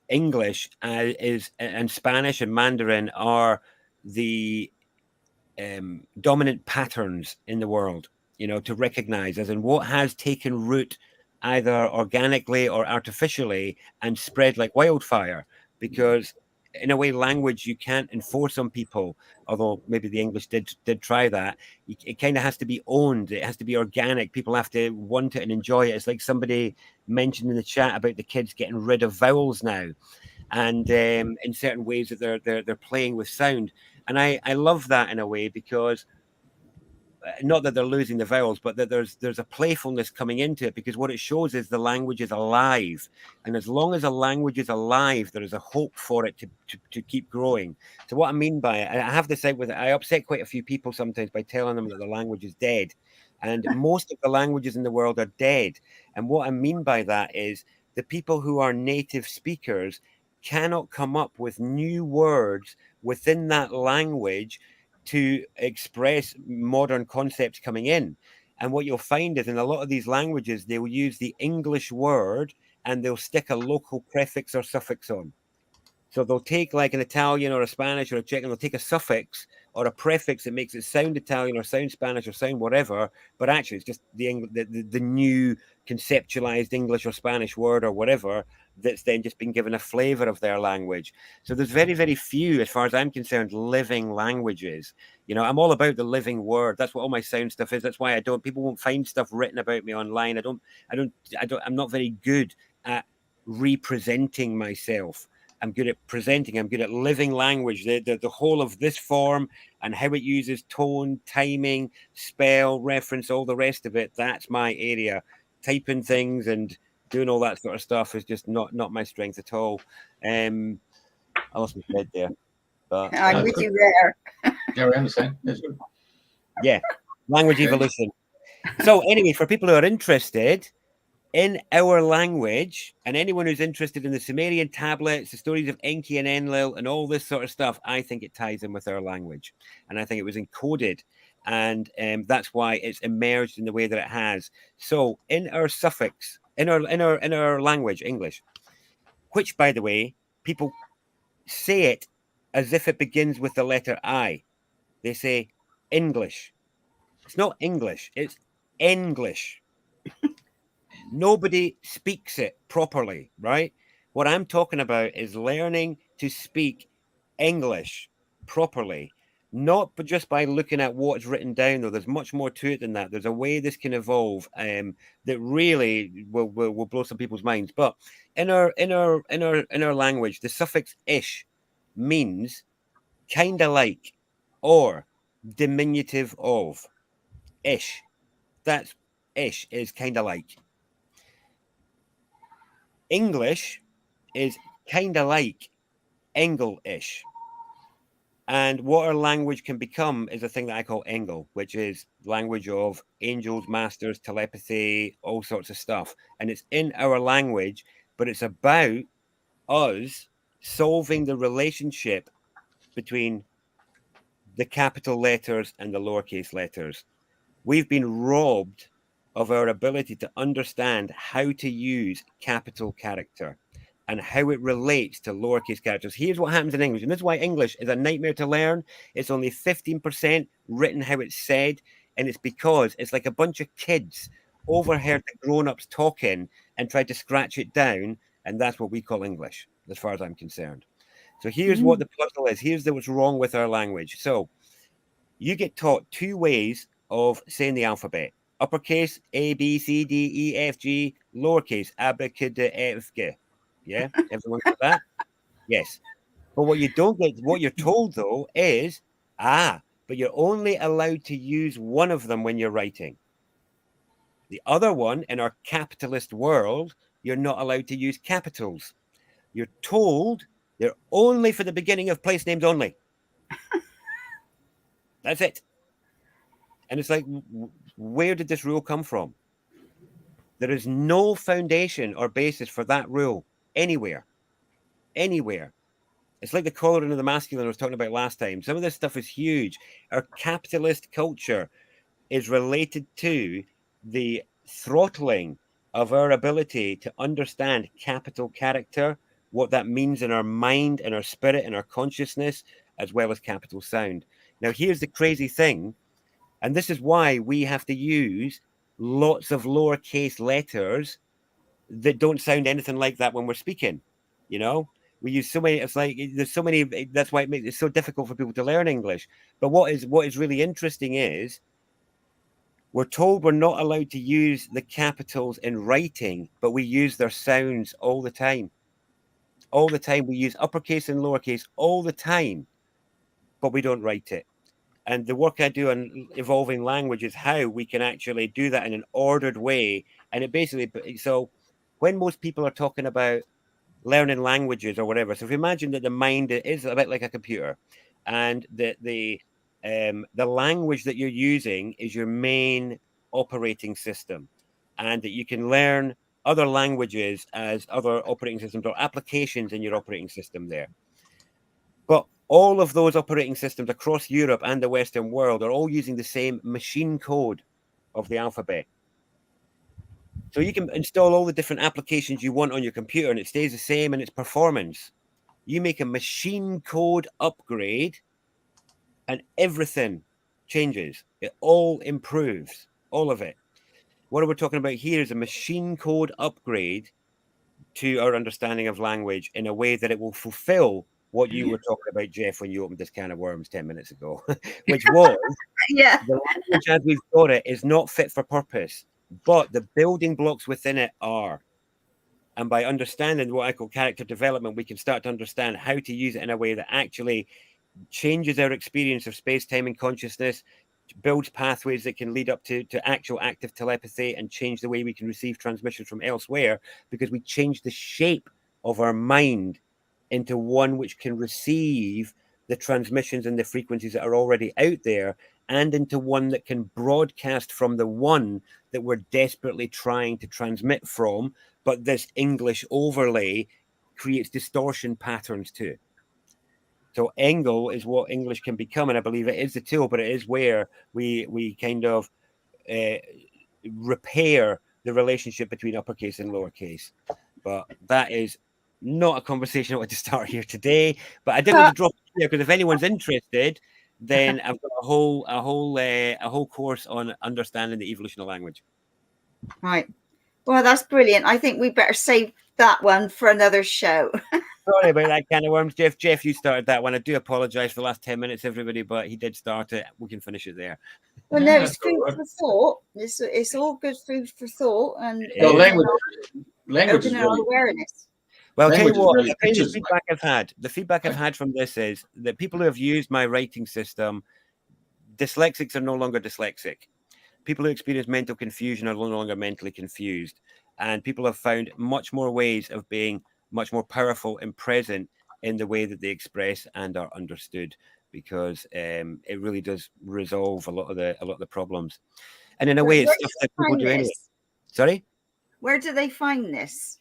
English is, and Spanish and Mandarin are the dominant patterns in the world, you know, to recognize, as in what has taken root either organically or artificially and spread like wildfire. Because in a way, language you can't enforce on people, although maybe the English did try that. It kind of has to be owned. It has to be organic. People have to want it and enjoy it. It's like somebody mentioned in the chat about the kids getting rid of vowels now, and in certain ways that they're playing with sound. And I love that in a way, because not that they're losing the vowels, but that there's a playfulness coming into it, because what it shows is the language is alive. And as long as a language is alive, there is a hope for it to keep growing. So what I mean by it, I have this out with it, I upset quite a few people sometimes by telling them that the language is dead. And most of the languages in the world are dead. And what I mean by that is the people who are native speakers cannot come up with new words within that language to express modern concepts coming in. And what you'll find is in a lot of these languages, they will use the English word and they'll stick a local prefix or suffix on. So they'll take like an Italian or a Spanish or a Czech, and they'll take a suffix or a prefix that makes it sound Italian or sound Spanish or sound whatever, but actually it's just the new conceptualized English or Spanish word or whatever that's then just been given a flavor of their language. So there's very, very few, as far as I'm concerned, living languages. You know, I'm all about the living word. That's what all my sound stuff is. That's why people won't find stuff written about me online. I'm not very good at representing myself. I'm good at presenting. I'm good at living language, the whole of this form and how it uses tone, timing, spell, reference, all the rest of it. That's my area. Typing things and doing all that sort of stuff is just not my strength at all. I lost my thread there, but I'm with you there. Yeah, we understand. That's good. Yeah, language evolution. So anyway, for people who are interested in our language, and anyone who's interested in the Sumerian tablets, the stories of Enki and Enlil, and all this sort of stuff, I think it ties in with our language, and I think it was encoded, and that's why it's emerged in the way that it has. So, in our suffix, in our language, English, which, by the way, people say it as if it begins with the letter I. They say English. It's not English. It's English. Nobody speaks it properly, right? What I'm talking about is learning to speak English properly, not but just by looking at what's written down, though. There's much more to it than that. There's a way this can evolve that really will blow some people's minds. But in our language, the suffix ish means kind of like or diminutive of. Ish. That's ish is kind of like. English is kind of like English. And what our language can become is a thing that I call Engel, which is language of angels, masters, telepathy, all sorts of stuff. And it's in our language, but it's about us solving the relationship between the capital letters and the lowercase letters. We've been robbed of our ability to understand how to use capital character and how it relates to lowercase characters. Here's what happens in English, and this is why English is a nightmare to learn. It's only 15% written how it's said, and it's because it's like a bunch of kids overheard the grown-ups talking and tried to scratch it down, and that's what we call English, as far as I'm concerned. So here's what the puzzle is. Here's what's wrong with our language. So you get taught two ways of saying the alphabet: uppercase A, B, C, D, E, F, G, lowercase abracadabra. Yeah, everyone got that? Yes. But what you don't get, what you're told though, is but you're only allowed to use one of them when you're writing. The other one, in our capitalist world, you're not allowed to use capitals. You're told they're only for the beginning of place names only. That's it. And it's like, where did this rule come from? There is no foundation or basis for that rule anywhere. Anywhere. It's like the coloring of the masculine I was talking about last time. Some of this stuff is huge. Our capitalist culture is related to the throttling of our ability to understand capital character, what that means in our mind, in our spirit, in our consciousness, as well as capital sound. Now, here's the crazy thing, and this is why we have to use lots of lowercase letters that don't sound anything like that when we're speaking. You know, we use so many. It's like there's so many. That's why it makes it so difficult for people to learn English. But what is really interesting is we're told we're not allowed to use the capitals in writing, but we use their sounds all the time. All the time. We use uppercase and lowercase all the time, but we don't write it. And the work I do on evolving language is how we can actually do that in an ordered way. And it basically, so when most people are talking about learning languages or whatever, so if you imagine that the mind is a bit like a computer, and the language that you're using is your main operating system, and that you can learn other languages as other operating systems or applications in your operating system there. But all of those operating systems across Europe and the Western world are all using the same machine code of the alphabet. So you can install all the different applications you want on your computer and it stays the same in its performance. You make a machine code upgrade and everything changes. It all improves, all of it. What we're talking about here is a machine code upgrade to our understanding of language in a way that it will fulfill what you were talking about, Jeff, when you opened this can of worms 10 minutes ago, which was Yeah. the language as we've got it is not fit for purpose, but the building blocks within it are. And by understanding what I call character development, we can start to understand how to use it in a way that actually changes our experience of space, time, and consciousness, builds pathways that can lead up to actual active telepathy and change the way we can receive transmissions from elsewhere, because we change the shape of our mind into one which can receive the transmissions and the frequencies that are already out there, and into one that can broadcast from the one that we're desperately trying to transmit from. But this English overlay creates distortion patterns too. So Engel is what English can become, and I believe it is the tool, but it is where we kind of repair the relationship between uppercase and lowercase. But that is not a conversation I want to start here today. But I did want to drop it here because if anyone's interested, then I've got a whole course on understanding the evolution of language. Right. Well, that's brilliant. I think we better save that one for another show. Sorry about that can of worms, Jeff. Jeff, you started that one. I do apologize for the last 10 minutes, everybody, but he did start it. We can finish it there. Well, no, it's food for thought. It's all good food for thought, and language is our awareness. Well, I'll tell you what, the feedback I've had from this is that people who have used my writing system, dyslexics are no longer dyslexic. People who experience mental confusion are no longer mentally confused. And people have found much more ways of being much more powerful and present in the way that they express and are understood, because it really does resolve a lot of the problems. And in a way, it's stuff that people do anyway. Sorry? Where do they find this?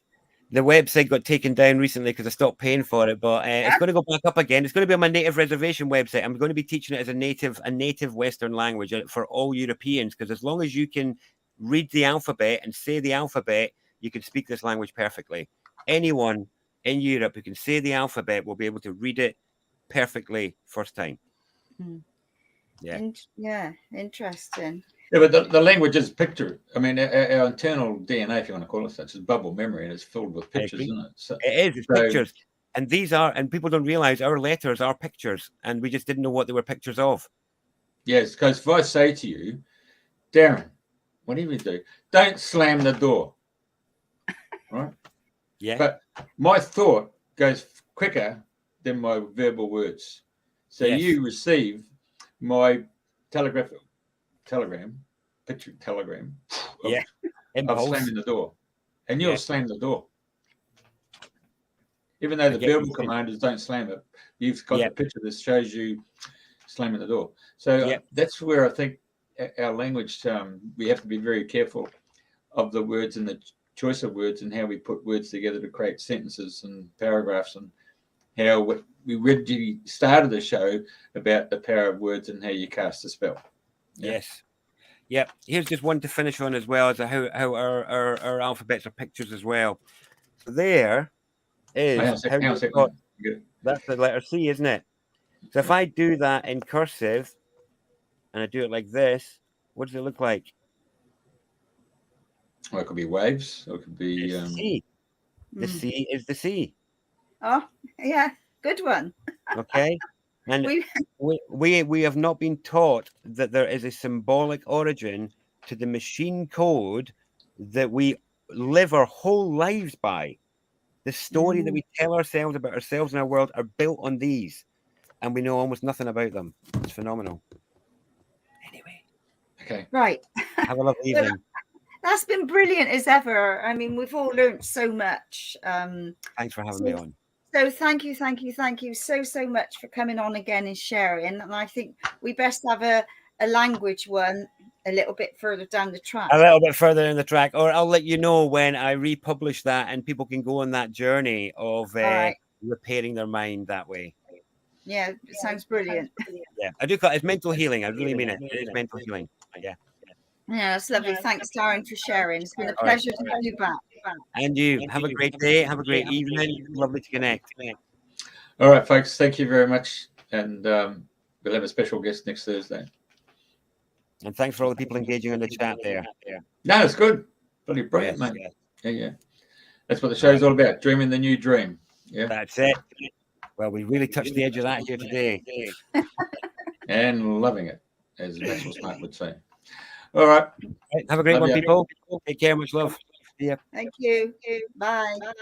The website got taken down recently because I stopped paying for it, but it's going to go back up again. It's going to be on my native reservation website. I'm going to be teaching it as a native Western language for all Europeans, because as long as you can read the alphabet and say the alphabet, you can speak this language perfectly. Anyone in Europe who can say the alphabet will be able to read it perfectly first time. Yeah, interesting. Yeah, but the language is picture. I mean, our internal DNA, if you want to call it such, is bubble memory, and it's filled with pictures, isn't it? So, it's pictures. And these are, and people don't realize our letters are pictures, and we just didn't know what they were pictures of. Yes, because if I say to you, Darren, whatever you do, don't slam the door. Right? Yeah. But my thought goes quicker than my verbal words. So you receive my telegram picture Yeah. of slamming the door, and you'll slam the door. Even though the verbal command is don't slam it, you've got the picture that shows you slamming the door. So that's where I think our language, we have to be very careful of the words and the choice of words and how we put words together to create sentences and paragraphs, and how we originally started the show about the power of words and how you cast a spell. Yes. Yep. Here's just one to finish on as well, as how our alphabets are pictures as well. There is that's the letter C, isn't it? So if I do that in cursive and I do it like this, what does it look like? Well, it could be waves, or it could be C. The C is the C. Oh, yeah, good one. Okay. And we have not been taught that there is a symbolic origin to the machine code that we live our whole lives by. The story that we tell ourselves about ourselves and our world are built on these, and we know almost nothing about them. It's phenomenal. Anyway. Okay. Right. Have a lovely evening. That's been brilliant as ever. I mean, we've all learned so much. Thanks for having me on. So thank you so much for coming on again and sharing. And I think we best have a language one a little bit further down the track. A little bit further in the track, or I'll let you know when I republish that, and people can go on that journey of repairing their mind that way. Yeah, it sounds brilliant. Yeah, I do call it, it's mental healing. I really mean it. It is mental healing. Yeah. Yeah, that's lovely. Thanks, Darren, for sharing. It's been a pleasure to have you back. And you have a great day. Have a great evening. Lovely to connect. All right, folks. Thank you very much. And we'll have a special guest next Thursday. And thanks for all the people engaging in the chat there. No, it's good. Bloody brilliant, mate. Yeah. That's what the show's all about. Dreaming the new dream. Yeah. That's it. Well, we really touched the edge of that here today. And loving it, as Maxwell Smart would say. All right. Have a great one, people. Take care. Much love. See ya. Thank you. Bye.